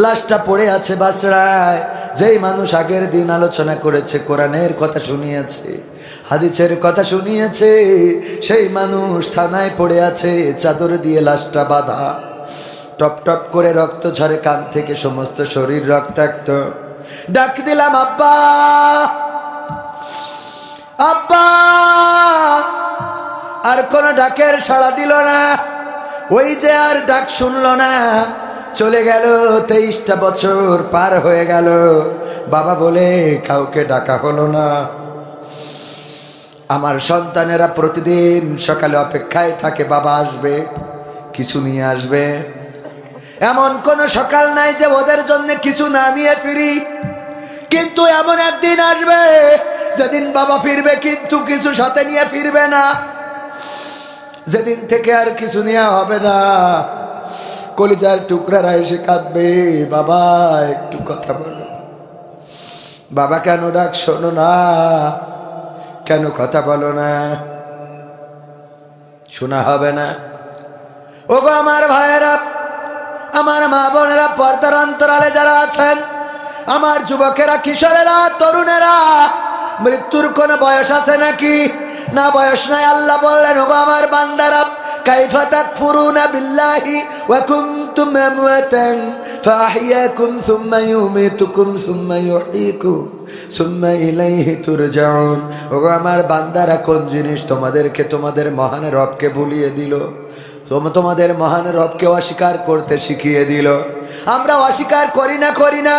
Speaker 1: লাশটা পড়ে আছে বাসড়ায়। যেই মানুষ আগের দিন আলোচনা করেছে, কোরআনের কথা শুনিয়েছে, হাদিসের কথা শুনিয়েছে, সেই মানুষ থানায় পড়ে আছে, চাদর দিয়ে লাশটা বাঁধা। টপ টপ করে রক্ত ঝরে কান থেকে, সমস্ত শরীর রক্তাক্ত। ডাক দিলাম আব্বা, আব্বা। আর কোন ডাকের সাড়া দিল না, ওই যে আর ডাক শুনলো না। চলে গেল 23টা বছর পার হয়ে গেল, বাবা বলে কাউকে ডাকা হলো না। আমার সন্তানেরা প্রতিদিন সকালে অপেক্ষায় থাকে, বাবা আসবে, কিছু নিয়ে আসবে। এমন কোন সকাল নাই যে ওদের জন্য কিছু না নিয়ে ফিরি। কিন্তু এমন একদিন আসবে যেদিন বাবা ফিরবে, কিন্তু কিছু সাথে নিয়ে ফিরবে না। যেদিন থেকে আর কিছু নেওয়া হবে না, কলিজার টুকরারা এসে কাঁদবে, বাবা একটু কথা বলো, বাবা কেন ডাক শোনো না, কেন কথা বলো না, শোনা হবে না। ওগো আমার ভাইয়েরা, আমার মা বোনেরা, পর্দার অন্তরালে যারা আছেন, আমার যুবকেরা, কিশোরেরা, তরুণেরা, মৃত্যুর কোন বয়স আছে নাকি? না, বয়স নাই। আল্লাহ বললেন, ওগো আমার বান্দারা, কাইফা তাকফুরুনা বিল্লাহি ওয়া কুনতুম আমওয়াতান ফাআহইয়াকুম সুম্মা ইউমীতুকুম সুম্মা ইউহয়ীকুম সুম্মা ইলাইহি তুরজাউন। ওগো আমার বান্দারা, কোন জিনিস তোমাদেরকে তোমাদের মহান রবকে ভুলিয়ে দিল? তোমাদের মহান রবকে অস্বীকার করতে শিখিয়ে দিল। আমরা অস্বীকার করি না।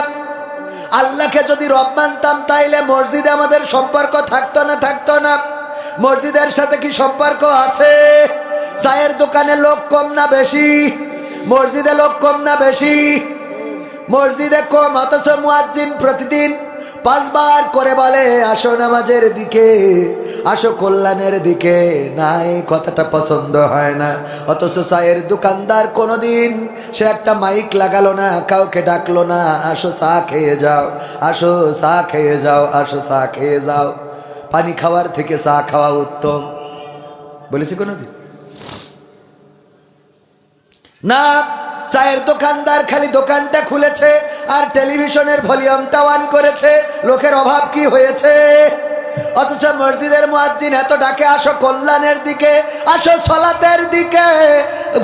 Speaker 1: আল্লাহকে যদি রব মানতাম, তাইলে মসজিদে আমাদের সম্পর্ক থাকতো না? মসজিদের সাথে কি সম্পর্ক আছে? চায়ের দোকানে লোক কম না বেশি? মসজিদে লোক কম না বেশি? মসজিদে কম, অথচ মুয়াজ্জিন প্রতিদিন 5 বার করে বলে, আসো নামাজের দিকে, আসো কল্যাণের দিকে। না, এই কথাটা পছন্দ হয় না। অথচ চায়ের দোকানদার কোনোদিন সে একটা মাইক লাগালো না, কাউকে ডাকলো না, আসো চা খেয়ে যাও, আসো চা খেয়ে যাও, আসো চা খেয়ে যাও। পানি খাওয়ার থেকে চা খাওয়া উত্তম বলেছি কোনোদিন? না, চায়ের দোকানদার খালি দোকানটা খুলেছে আর টেলিভিশনের ভলিউমটা অন করেছে। লোকের অভাব কি হয়েছে? অথচ মসজিদের মুয়াজ্জিন এত ডাকে, আসো কল্যাণের দিকে, আসো সালাতের দিকে,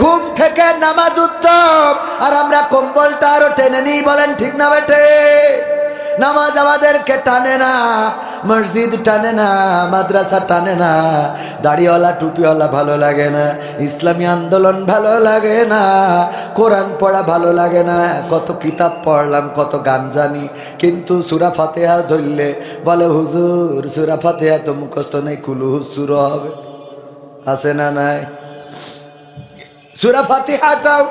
Speaker 1: ঘুম থেকে নামাজ উত্তম, আর আমরা কম্বলটা আরো টেনে নিই। বলেন ঠিক না বেটে? নামাজ আমাদেরকে টানে না, মসজিদ টানে না, মাদ্রাসা টানে না, দাড়িওয়ালা টুপিওয়ালা ভালো লাগে না, ইসলামী আন্দোলন ভালো লাগে না, কোরআন পড়া ভালো লাগে না। কত কিতাব পড়লাম, কত গান জানি, কিন্তু সূরা ফাতিহা ধরলে বলে হুজুর সূরা ফাতিহা তো মুখস্থ নেই, কুলু শুরু হবে। আছে না নাই? সূরা ফাতিহাটাও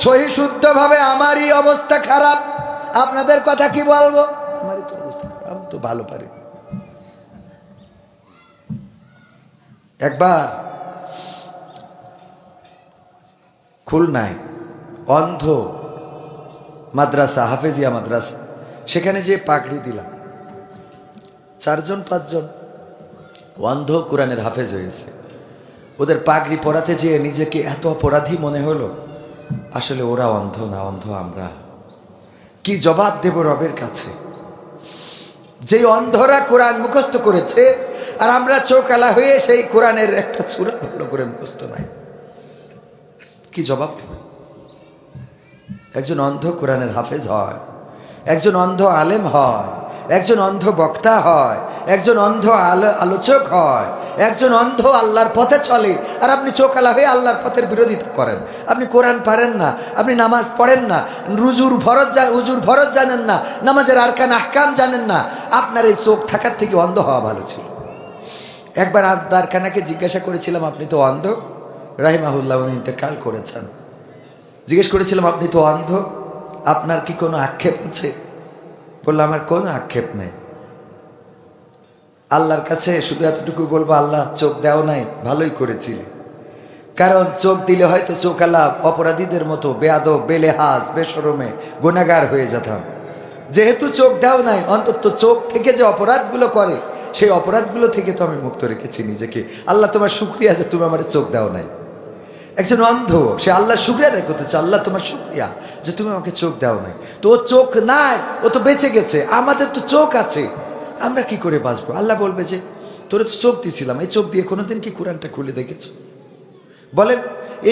Speaker 1: সহি শুদ্ধ ভাবে, আমারই অবস্থা খারাপ, আপনাদের কথা কি বলবো, আমারই তো অবস্থা, আমি তো ভালো পারি। একবার খুলনায় অন্ধ মাদ্রাসা, হাফেজিয়া মাদ্রাসা, সেখানে যে পাগড়ি দিলাম, 4-5 অন্ধ কোরআনের হাফেজ হয়েছে। ওদের পাগড়ি পরাতে যেয়ে নিজেকে এত অপরাধী মনে হলো। আসলে ওরা অন্ধ না, অন্ধ আমরা। কি জবাব দেব রবের কাছে? যে অন্ধরা কোরআন মুখস্থ করেছে আর আমরা চোখালা হয়ে সেই কোরআনের একটা সূরা ভালো করে মুখস্থ নাই, কি জবাব দেব? একজন অন্ধ কোরআনের হাফেজ হয়, একজন অন্ধ আলেম হয়, একজন অন্ধ বক্তা হয়, একজন অন্ধ আলোচক হয়, একজন অন্ধ আল্লাহর পথে চলে, আর আপনি চোখালা হয়ে আল্লাহর পথের বিরোধিতা করেন। আপনি কোরআন পারেন না, আপনি নামাজ পড়েন না, উজুর ফরজ জানেন না, নামাজের আরকান আহকাম জানেন না। আপনার এই চোখ থাকার থেকে অন্ধ হওয়া ভালো ছিল। একবার দারখানাকে জিজ্ঞাসা করেছিলাম, আপনি তো অন্ধ, রাহিমাহুল্লাহ উনি ইন্তেকাল করেছেন। জিজ্ঞেস করেছিলাম, আপনি তো অন্ধ, আপনার কি কোনো আক্ষেপ আছে? বললো, আমার কোনো আক্ষেপ নেই। আল্লাহর কাছে শুধু এতটুকু বলবো, আল্লাহ চোখ দেও নাই, ভালোই করেছিলে। কারণ চোখ দিলে হয়তো চোখালা অপরাধীদের মতো বেয়াদব, বেলেহাজ, বেশরমে গুনাহগার হয়ে যেতাম। যেহেতু চোখ দেও নাই, অন্তত চোখ থেকে যে অপরাধগুলো করে সেই অপরাধগুলো থেকে তো আমি মুক্ত রেখেছি নিজেকে। আল্লাহ তোমার শুকরিয়া যে তুমি আমার চোখ দেও নাই। একজন অন্ধ সে আল্লাহ শুকরিয়া আদায় করতেছে, আল্লাহ তোমার শুকরিয়া যে তুমি আমাকে চোখ দাও নাই। তো ও চোখ নাই, ও তো বেঁচে গেছে, আমাদের তো চোখ আছে, আমরা কি করে বাঁচবো? আল্লাহ বলবে যে তোরে তো চোখ দিয়েছিলাম, এই চোখ দিয়ে কোনোদিন কি কোরআনটা খুলে দেখেছ? বলেন,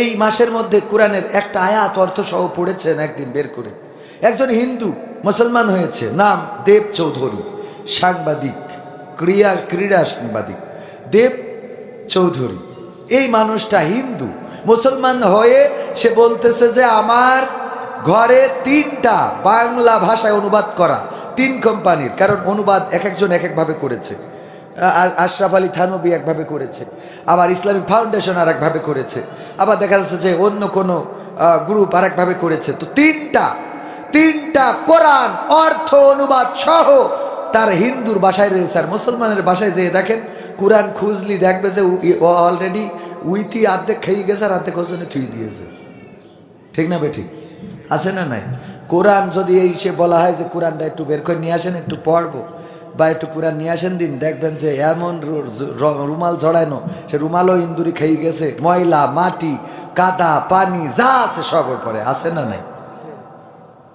Speaker 1: এই মাসের মধ্যে কোরআনের একটা আয়াত অর্থ সহ পড়েছেন একদিন বের করে? একজন হিন্দু মুসলমান হয়েছে, নাম দেব চৌধুরী, সাংবাদিক, ক্রীড়া সাংবাদিক দেব চৌধুরী। এই মানুষটা হিন্দু মুসলমান হয়ে সে বলতেছে যে আমার ঘরে 3টা বাংলা ভাষায় অনুবাদ করা, 3 কোম্পানির, কারণ অনুবাদ এক একজন এক একভাবে করেছে। আর আশরাফ আলী থানবী একভাবে করেছে, আবার ইসলামিক ফাউন্ডেশন আর একভাবে করেছে, আবার দেখা যাচ্ছে যে অন্য কোনো গ্রুপ আর একভাবে করেছে। তো 3টা কোরআন অর্থ অনুবাদ সহ তার হিন্দুর ভাষায় রয়েছে। আর মুসলমানের ভাষায় যে দেখেন কোরআন খুঁজলি দেখবে যে অলরেডি উইথি আর্ধেক খেয়ে গেছে আর আর্ধেক ওজনে থুই দিয়েছে। ঠিক না বেঠিক? আছে না নাই? কোরআন যদি এই সে বলা হয় যে কোরআনটা একটু বের করে নিয়ে আসেন, একটু পড়বো, বা একটু কোরআন নিয়ে আসেন দিন, দেখবেন যে এমন রুমাল ঝড়ানো, সে রুমালও ইন্দুরি খেয়ে গেছে, ময়লা, মাটি, কাদা, পানি যা আছে সব পরে। আছে না নাই?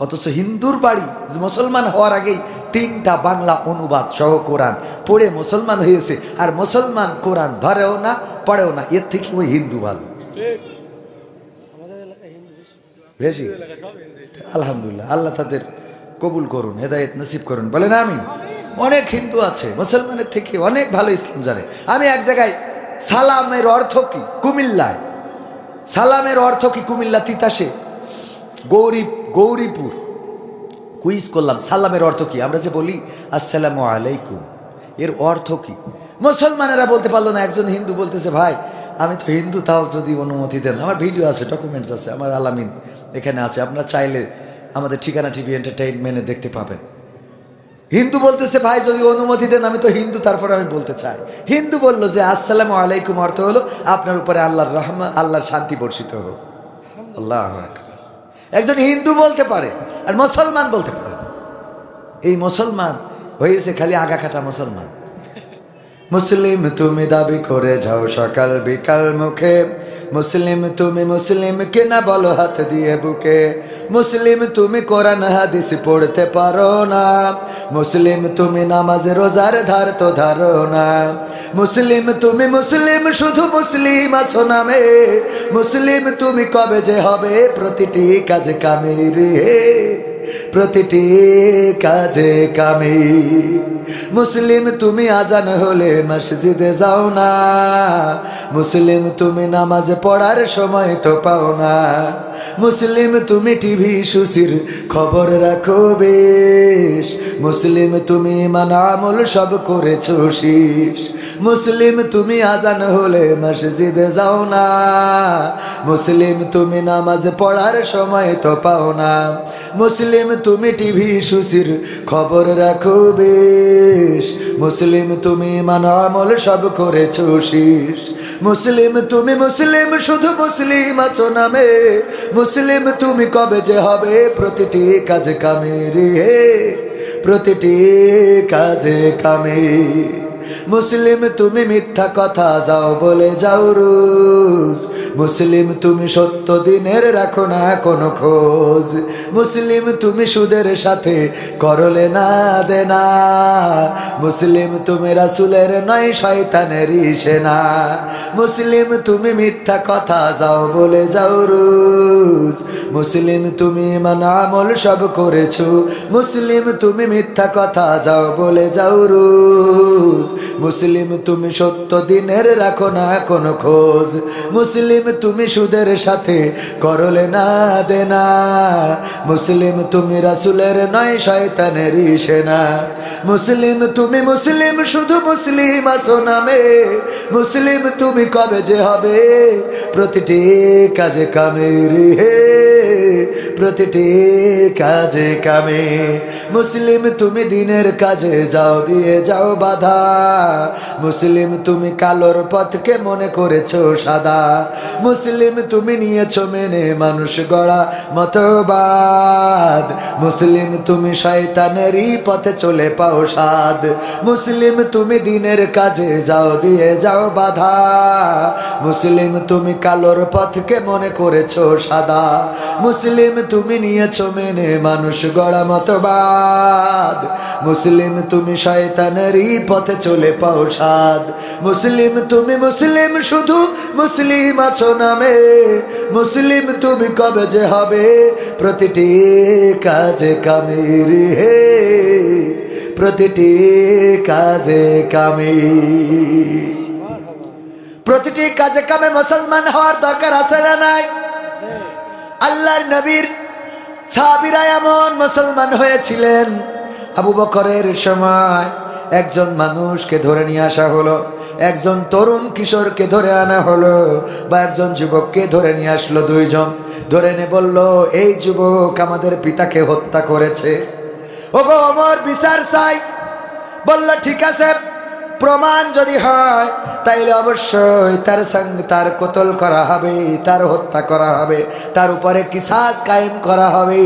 Speaker 1: অথচ হিন্দুর বাড়ি মুসলমান হওয়ার আগেই 3টা বাংলা অনুবাদ সহ কোরআন পড়ে মুসলমান হয়েছে। আর মুসলমান কোরআন ধরেও না, পড়েও না, এর থেকে ওই হিন্দু ভালো। বেশি? আলহামদুলিল্লাহ, আল্লাহ তাদের কবুল করুন, হেদায়েত নসিব করুন, বলেন আমিন। অনেক হিন্দু আছে মুসলমানের থেকে অনেক ভালো ইসলাম জানে। আমি এক জায়গায় সালামের অর্থ কি কুমিল্লায়, সালামের অর্থ কি কুমিল্লা তিতাসে গৌরীপুর কুইজ করলাম, সালামের অর্থ কি? আমরা যে বলি আসসালামু আলাইকুম, এর অর্থ কি? মুসলমানেরা বলতে পারলো না। একজন হিন্দু বলতেছে, ভাই আমি তো হিন্দু, তাও যদি অনুমতি দেন, আমার ভিডিও আছে, ডকুমেন্টস আছে, আমার আলামিন এখানে আছে, আপনারা চাইলে আমাদের ঠিকানা টিভি এন্টারটেইনমেন্টে দেখতে পাবেন। হিন্দু বলতেছে, ভাই যদি অনুমতি দেন, আমি তো হিন্দু, তারপরে আমি বলতে চাই। হিন্দু বললো যে আসসালামু আলাইকুম অর্থ হলো আপনার উপরে আল্লাহর রহমত, আল্লাহর শান্তি বর্ষিত হোক। আল্লাহু আকবার। একজন হিন্দু বলতে পারে আর মুসলমান বলতে পারে। এই মুসলমান হয়েছে খালি আগা কাটা মুসলমান। মুসলিম তুমি দাবি করে যাও সকাল বিকাল মুখে, মুসলিম তুমি মুসলিম কিনা বলো হাত দিয়ে বুকে। মুসলিম তুমি কোরআন হাদিস পড়তে পারো না। মুসলিম তুমি নামাজ রোজার ধার তো ধারো না। মুসলিম তুমি মুসলিম শুধু মুসলিম আছো নামে। মুসলিম তুমি কবে যে হবে প্রতিটি কাজে কামে রে, প্রতিটি কাজে কামে। মুসলিম তুমি আজান হলে মসজিদে যাও না। মুসলিম তুমি নামাজ পড়ার সময় তো পাও না। মুসলিম তুমি টিভি সুশির খবর রাখো বেশ। মুসলিম তুমি ইমান আমল সব করেছো শেষ। মুসলিম তুমি আজান হলে মসজিদে যাও না। মুসলিম তুমি নামাজ পড়ার সময় তো পাও না। মুসলিম তুমি টিভি সুশির খবর রাখো বেশ। মুসলিম তুমি ইমান আমল সব করেছো শেষ। মুসলিম তুমি মুসলিম শুধু মুসলিম আছো নামে। মুসলিম তুমি কবে যে হবে প্রতিটি কাজে কামে রে, প্রতিটি কাজে কামে। মুসলিম তুমি মিথ্যা কথা যাও বলে যাও রোজ। মুসলিম তুমি সত্য দিনের রাখো না কোনো খোঁজ। মুসলিম তুমি সুদের সাথে করলে না দেনা। মুসলিম তুমি রাসূলের নয় শয়তানেরই সেনা। মুসলিম তুমি মিথ্যা কথা যাও বলে যাও রোজ। মুসলিম তুমি ইমান আমল সব করেছো। মুসলিম তুমি মিথ্যা কথা যাও বলে যাও রোজ। মুসলিম তুমি সত্য দিনের রাখো না কোনো খোঁজ। মুসলিম তুমি সুদের সাথে করলে না দেনা। মুসলিম তুমি রাসূলের নয় শয়তানেরই সেনা। মুসলিম তুমি মুসলিম শুধু মুসলিম আছো নামে। মুসলিম তুমি কবে যে হবে প্রতিটি কাজে কামে রে, প্রতিটি কাজে কামে। মুসলিম তুমি দিনের কাজে যাও দিয়ে যাও বাধা। মুসলিম তুমি কালোর পথকে মনে করেছো সাদা। মুসলিম তুমি নিয়েছো মেনে মানুষ গড়া মতবাদ। মুসলিম তুমি শয়তানেরই পথে চলে পাও সাদ। মুসলিম তুমি দিনের কাজে যাও দিয়ে যাও বাধা। মুসলিম তুমি কালোর পথকে মনে করেছো সাদা। মুসলিম তুমি নিয়েছো মেনে মানুষ গড়া মতবাদ। মুসলিম তুমি শয়তানেরই পথে চলে পাও সাদ। মুসলিম তুমি মুসলিম শুধু মুসলিম আছো নামে। মুসলিম তুমি কবে যে হবে প্রতিটি কাজে কামে রে, প্রতিটি কাজে কামে। প্রতিটি কাজে কামে মুসলমান হওয়ার দরকার আছে না নাই? আল্লাহর নবীর সাহাবীরা এমন মুসলমান হয়েছিলেন। আবু বকরের সময় একজন মানুষকে ধরে নিয়ে আসা হলো, একজন তরুণ কিশোরকে ধরে আনা হলো, বা একজন যুবককে ধরে নিয়ে আসলো। দুইজন ধরে এনে বলল, এই যুবক আমাদের পিতাকে হত্যা করেছে। ওগো ওমর বিচার চাই। বলল ঠিক আছে, প্রমাণ যদি হয় তাইলে অবশ্যই তার কতল করা হবে, তার হত্যা করা হবে, তার উপরে কিসাস কায়েম করা হবে।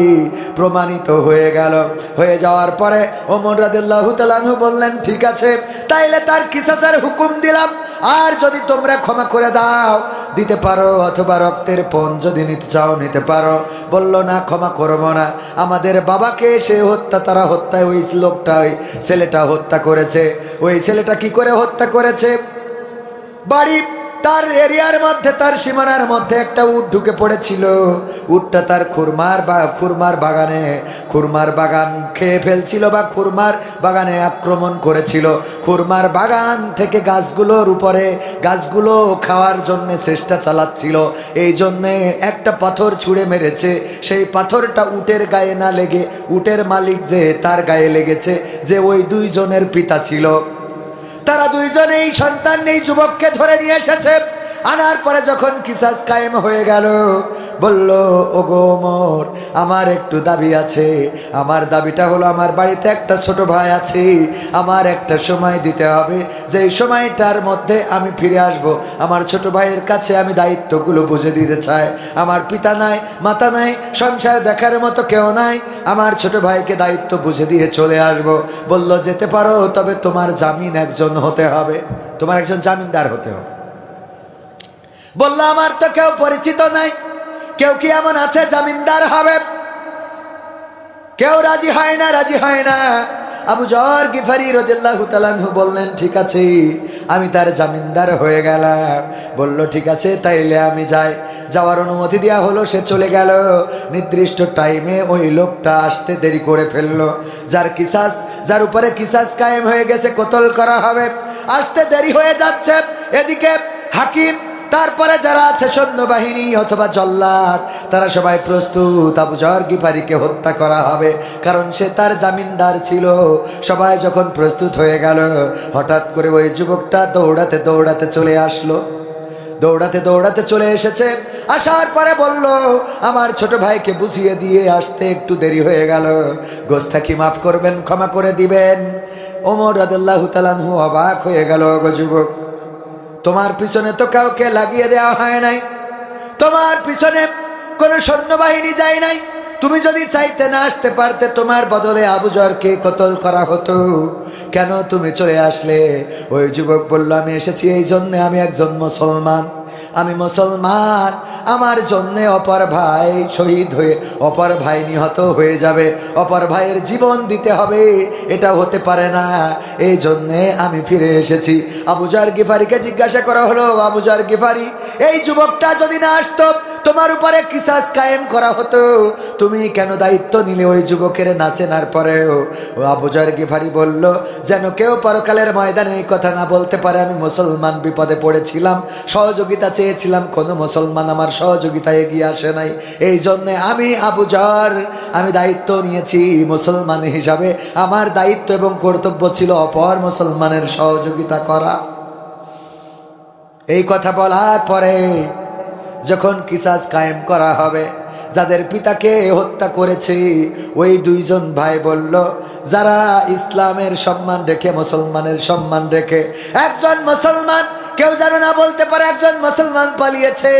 Speaker 1: প্রমাণিত হয়ে গেল। হয়ে যাওয়ার পরে ওমর রাদিয়াল্লাহু তাআলা আনহু বললেন, ঠিক আছে তাইলে তার কিসাসের হুকুম দিলাম। আর যদি তোমরা ক্ষমা করে দাও দিতে পারো, অথবা রক্তের পণ যদি নিতে চাও নিতে পারো। বলল না, ক্ষমা করবো না। আমাদের বাবাকে সে হত্যা, তারা হত্যায় ওই লোকটা, ওই ছেলেটা হত্যা করেছে। ওই ছেলেটা কি করে হত্যা করেছে? বাড়ি তার এরিয়ার মধ্যে, তার সীমানার মধ্যে একটা উট ঢুকে পড়েছিল। উটটা তার খুরমার বাগান খেয়ে ফেলছিল, বা খুরমার বাগানে আক্রমণ করেছিল। খুরমার বাগান থেকে গাছগুলো খাওয়ার জন্য চেষ্টা চালাচ্ছিল। এই জন্যে একটা পাথর ছুঁড়ে মেরেছে। সেই পাথরটা উটের গায়ে না লেগে উটের মালিক যে তার গায়ে লেগেছে, যে ওই দুইজনের পিতা ছিল। তারা দুইজনেই সন্তান এই যুবককে ধরে নিয়ে এসেছে। আনার পরে যখন কিসাস কায়েম হয়ে গেল, বলল, ওগো ওমর, আমার একটু দাবি আছে। আমার দাবিটা হলো, আমার বাড়িতে একটা ছোট ভাই আছে। আমার একটা সময় দিতে হবে, যেই সময়টার মধ্যে আমি ফিরে আসব। আমার ছোট ভাইয়ের কাছে আমি দায়িত্বগুলো বুঝে দিতে চাই। আমার পিতা নাই, মাতা নাই, সংসার দেখার মতো কেউ নাই। আমার ছোট ভাইকে দায়িত্ব বুঝে দিয়ে চলে আসব। বলল, যেতে পারো, তবে তোমার জামিন একজন হতে হবে, তোমার একজন জামিনদার হতে হবে। বলল আমার তো কেউ পরিচিত নাই, কেউ কি এমন আছে জামিনদার হবে? কেউ রাজি হয় না, রাজি হয় না। আবু যর গিফারি রাদিয়াল্লাহু তাআলা আনহু বললেন ঠিক আছে, আমি তার জামিনদার হয়ে গেলাম। বলল ঠিক আছে তাইলে আমি যাই। যাওয়ার অনুমতি দেওয়া হলো, সে চলে গেল। নির্দিষ্ট টাইমে ওই লোকটা আসতে দেরি করে ফেললো, যার উপরে কিসাস কায়েম হয়ে গেছে, কতল করা হবে, আসতে দেরি হয়ে যাচ্ছে। এদিকে হাকিম, তারপরে যারা আছে সৈন্যবাহিনী অথবা জল্লাদ, তারা সবাই প্রস্তুত, আবু যর গিফারিকে হত্যা করা হবে, কারণ সে তার জামিনদার ছিল। সবাই যখন প্রস্তুত হয়ে গেল, হঠাৎ করে ওই যুবকটা দৌড়াতে দৌড়াতে চলে আসলো। দৌড়াতে দৌড়াতে চলে এসেছে। আসার পরে বলল আমার ছোট ভাইকে বুঝিয়ে দিয়ে আসতে একটু দেরি হয়ে গেল, গোস্তাকি মাফ করবেন, ক্ষমা করে দিবেন। ওমর রাদিয়াল্লাহু তাআলা আনহু অবাক হয়ে গেল, গো যুবক, তোমার পিছনে তো কাউকে লাগিয়ে দেওয়া হয় নাই, তোমার পিছনে কোনো সৈন্যবাহিনী যায় নাই, তুমি যদি চাইতে না আসতে পারতে তোমার বদলে আবু যরকে কতল করা হতো, কেন তুমি চলে আসলে? ওই যুবক বলল আমি এসেছি এই জন্য, আমি একজন মুসলমান, আমি মুসলমান, আমার জন্যে অপর ভাই শহীদ হয়ে, অপর ভাই নিহত হয়ে যাবে, অপর ভাইয়ের জীবন দিতে হবে, এটা হতে পারে না, এই জন্যে আমি ফিরে এসেছি। আবু যর গিফারিকে জিজ্ঞাসা করা হলো, আবু যর গিফারি, এই যুবকটা যদি না আসতো তোমার উপরে কিসাস কায়েম করা হতো, তুমি কেন দায়িত্ব নিলে ওই যুবকের না চেনার পরেও? আবু যর গিফারি বলল যেন কেউ পরকালের ময়দানে এই কথা না বলতে পারে আমি মুসলমান বিপদে পড়েছিলাম, সহযোগিতা চেয়েছিলাম, কোনো মুসলমান আমার সহযোগিতায় এগিয়ে আসে নাই, এই জন্যে আমি আবু যর, আমি দায়িত্ব নিয়েছি মুসলমান হিসাবে, আমার দায়িত্ব এবং কর্তব্য ছিল অপর মুসলমানের সহযোগিতা করা। এই কথা বলার পরে যখন কিসাস কায়েম করা হবে, যাদের পিতাকে হত্যা করেছে ওই দুইজন ভাই বলল, যারা ইসলামের সম্মান রেখে, মুসলমানের সম্মান রেখে, একজন মুসলমান কেউ যেন না বলতে পারে একজন মুসলমান পালিয়েছে,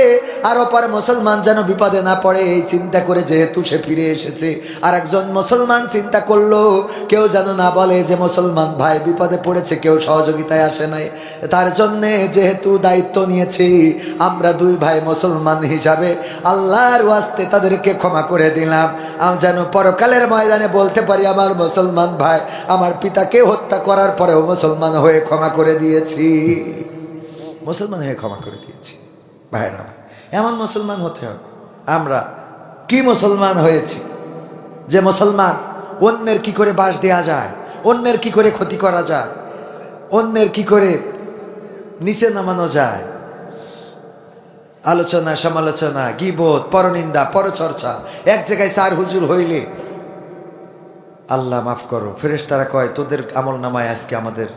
Speaker 1: আর অপর মুসলমান যেন বিপদে না পড়ে, এই চিন্তা করে যেহেতু সে ফিরে এসেছে, আর একজন মুসলমান চিন্তা করলো কেউ যেন না বলে যে মুসলমান ভাই বিপদে পড়েছে, কেউ সহযোগিতায় আসে নাই, তার জন্যে যেহেতু দায়িত্ব নিয়েছি আমরা দুই ভাই মুসলমান হিসাবে আল্লাহর ওয়াস্তে তাদেরকে ক্ষমা করে দিলাম, আমি যেন পরকালের ময়দানে বলতে পারি আমার মুসলমান ভাই আমার পিতাকে হত্যা করার পরেও মুসলমান হয়ে ক্ষমা করে দিয়েছি, মুসলমান হয়ে ক্ষমা করে দিয়েছি। ভাইরা, এমন মুসলমান হতে হবে। আমরা কি মুসলমান হয়েছি যে মুসলমান অন্যের কি করে বাস দেয়া যায়, অন্যের কি করে ক্ষতি করা যায়, অন্যের কি করে নিচে নামানো যায়, আলোচনা সমালোচনা, গীবত, পরনিন্দা, পরচর্চা, এক জায়গায় চার হুজুর হইলে আল্লাহ মাফ করো, ফেরেশতারা কয় তোদের আমল নামায় আজকে আমাদের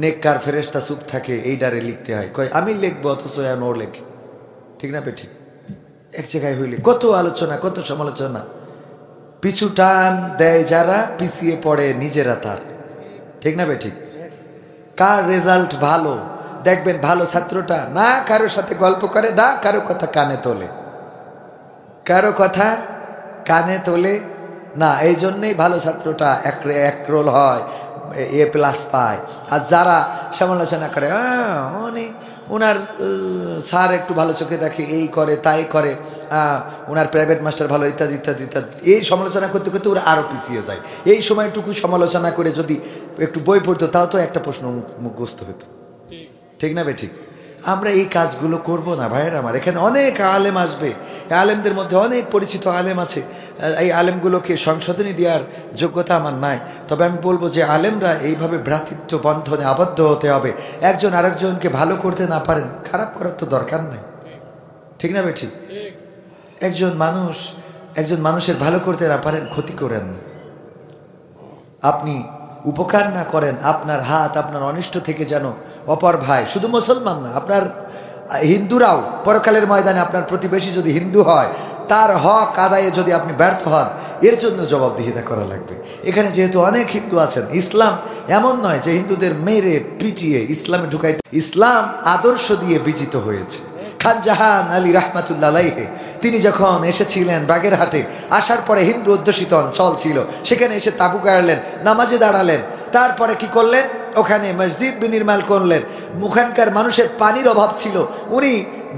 Speaker 1: নেককার ফেরেশতা চুপ থাকে, এই ডারে লিখতে হয়, কয় আমি লিখবো অথচ ও লেখে, ঠিক না বেঠিক? এক জায়গায় হইলে কত আলোচনা, কত সমালোচনা, পিছু টান দেয় যারা, পিছিয়ে পড়ে নিজেরা তার, ঠিক না বেঠিক? কার রেজাল্ট ভালো দেখবেন, ভালো ছাত্রটা না কারোর সাথে গল্প করে, না কারো কথা কানে তোলে, কারো কথা কানে তোলে না, এই জন্যেই ভালো ছাত্রটা এক রোল হয়, A+ পায়। আর যারা সমালোচনা করে উনি ওনার স্যার একটু ভালো চোখে দেখে, এই করে তাই করে, ওনার প্রাইভেট মাস্টার ভালো, ইত্যাদি ইত্যাদি ইত্যাদি, এই সমালোচনা করতে করতে ওরা আরও পিছিয়ে যায়। এই সময়টুকু সমালোচনা করে যদি একটু বই পড়তো তাও তো একটা প্রশ্ন মুখস্থ হতো, ঠিক না বেঠিক? আমরা এই কাজগুলো করব না ভাইয়ের আমার। এখানে অনেক আলেম আসবে, আলেমদের মধ্যে অনেক পরিচিত আলেম আছে, এই আলেমগুলোকে সংশোধনী দেওয়ার যোগ্যতা আমার নাই, তবে আমি বলবো যে আলেমরা এইভাবে ভ্রাতৃত্ব বন্ধনে আবদ্ধ হতে হবে। একজন আরেকজনকে ভালো করতে না পারেন, খারাপ করার তো দরকার নেই, ঠিক না বেঠিক? একজন মানুষের ভালো করতে না পারেন, ক্ষতি করেন, আপনি উপকার না করেন, আপনার হাত আপনার অনিষ্ট থেকে যেন অপর ভাই, শুধু মুসলমান না, আপনার হিন্দুরাও পরকালের ময়দানে আপনার প্রতিবেশী যদি হিন্দু হয়, তার হক আদায়ে যদি আপনি ব্যর্থ হন, এর জন্য জবাবদিহিতা করা লাগবে। এখানে যেহেতু অনেক হিন্দু আছেন, ইসলাম এমন নয় যে হিন্দুদের মেরে পিটিয়ে ইসলামে ঢুকাইতে, ইসলাম আদর্শ দিয়ে বিজিত হয়েছে। খান জাহান আলী রহমাতুল্লাহ আলাইহি তিনি যখন এসেছিলেন বাগেরহাটে, আসার পরে হিন্দু অধ্যুষিত অঞ্চল ছিল, সেখানে এসে তাঁবু গাড়লেন, নামাজে দাঁড়ালেন, তারপরে কি করলেন, ওখানে মসজিদ বিনির্মাণ করলেন। ওখানকার মানুষের পানির অভাব ছিল, উনি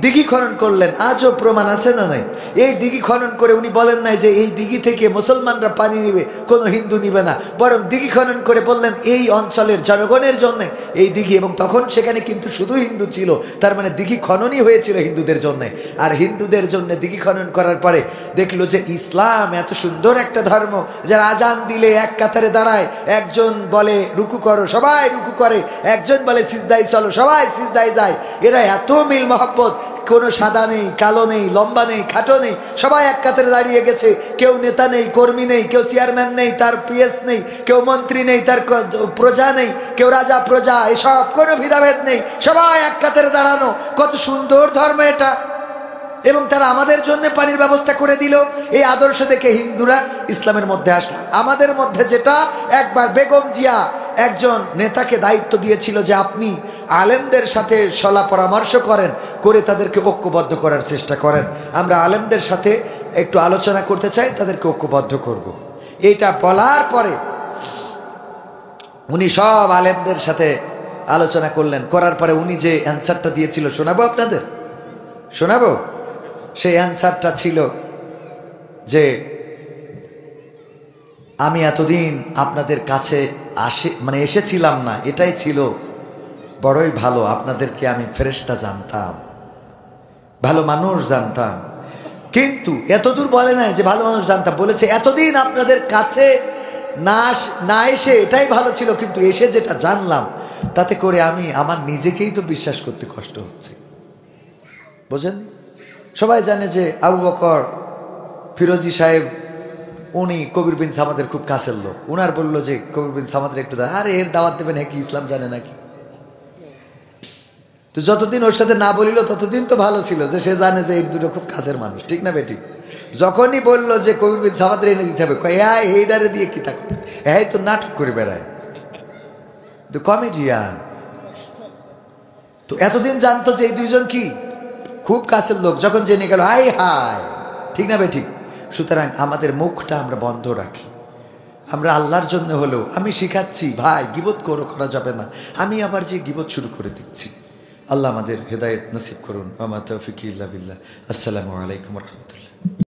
Speaker 1: দিঘি খনন করলেন। আজও প্রমাণ আছে না নাই? এই দিঘি খনন করে উনি বলেন নাই যে এই দিঘি থেকে মুসলমানরা পানি নিবে, কোনো হিন্দু নিবে না, বরং দিঘি খনন করে বললেন এই অঞ্চলের জনগণের জন্য এই দিঘি। এবং তখন সেখানে কিন্তু শুধু হিন্দু ছিল, তার মানে দিঘি খননই হয়েছিল হিন্দুদের জন্য। আর হিন্দুদের জন্য দিঘি খনন করার পরে দেখলো যে ইসলাম এত সুন্দর একটা ধর্ম, যারা আজান দিলে এক কাতারে দাঁড়ায়, একজন বলে রুকু করো, সবাই রুকু করে, একজন বলে সিজদায় চলো, সবাই সিজদায় যায়। এরা এত মিল মহব্বত, কোনো সাদা নেই, কালো নেই, লম্বা নেই, খাটো নেই, সবাই এক কাতারে দাঁড়িয়ে গেছে। কেউ নেতা নেই, কর্মী নেই, কেউ চেয়ারম্যান নেই, তার পিএস নেই, কেউ মন্ত্রী নেই, তার প্রজা নেই, কেউ রাজা প্রজা, এসব কোনো ভেদাভেদ নেই, সবাই এক কাতারে দাঁড়ানো। কত সুন্দর ধর্ম এটা। এবং তারা আমাদের জন্য পানির ব্যবস্থা করে দিল। এই আদর্শ দেখে হিন্দুরা ইসলামের মধ্যে আসলো। আমাদের মধ্যে যেটা একবার বেগম জিয়া একজন নেতাকে দায়িত্ব দিয়েছিল যে আপনি আলেমদের সাথে সলা পরামর্শ করেন, করে তাদেরকে ঐক্যবদ্ধ করার চেষ্টা করেন। আমরা আলেমদের সাথে একটু আলোচনা করতে চাই, তাদেরকে ঐক্যবদ্ধ করব। এইটা বলার পরে উনি সব আলেমদের সাথে আলোচনা করলেন। করার পরে উনি যে অ্যান্সারটা দিয়েছিল শোনাবো আপনাদের, শোনাবো। সেই অ্যান্সারটা ছিল যে আমি এতদিন আপনাদের কাছে এসেছিলাম না, এটাই ছিল বড়ই ভালো। আপনাদেরকে আমি ফেরেশতা জানতাম, ভালো মানুষ জানতাম, কিন্তু এতদূর বলে নাই যে ভালো মানুষ জানতাম, বলেছে এতদিন আপনাদের কাছে না এসে এটাই ভালো ছিল, কিন্তু এসে যেটা জানলাম তাতে করে আমি আমার নিজেকেই তো বিশ্বাস করতে কষ্ট হচ্ছে। বোঝেন? সবাই জানে যে আবু বকর ফিরোজি সাহেব উনি কবির বিন সামাদের খুব কাছের লোক। উনার বললো যে কবির বিন সামাদের একটু আরে এর দাওয়াত দেবেন, হ্যাঁ কি ইসলাম জানে নাকি? তো যতদিন ওর সাথে না বলিল ততদিন তো ভালো ছিল, যে সে জানে যে এই দুটো খুব কাছের মানুষ, ঠিক না বেটি? যখনই বললো যে কবির বিন সামাদের এনে দিতে হবে, এইডারে দিয়ে কি থাকবে, হ্যাঁ তো নাটক করে বেড়ায়, তো কমেডিয়ান। তো এতদিন জানতো যে এই দুইজন কি খুব কাছের লোক, যখন জেনে গেল হাই হাই, ঠিক না বেঠিক? সুতরাং আমাদের মুখটা আমরা বন্ধ রাখি। আমরা আল্লাহর জন্য হলেও, আমি শিখাচ্ছি ভাই গীবত করা যাবে না, আমি আবার যে গীবত শুরু করে দিচ্ছি। আল্লাহ আমাদের হেদায়েত নসিব করুন। ওয়া মা তাওফিকি ইল্লা বিল্লাহ। আসসালামু আলাইকুম ওয়া রাহমাতুল্লাহ।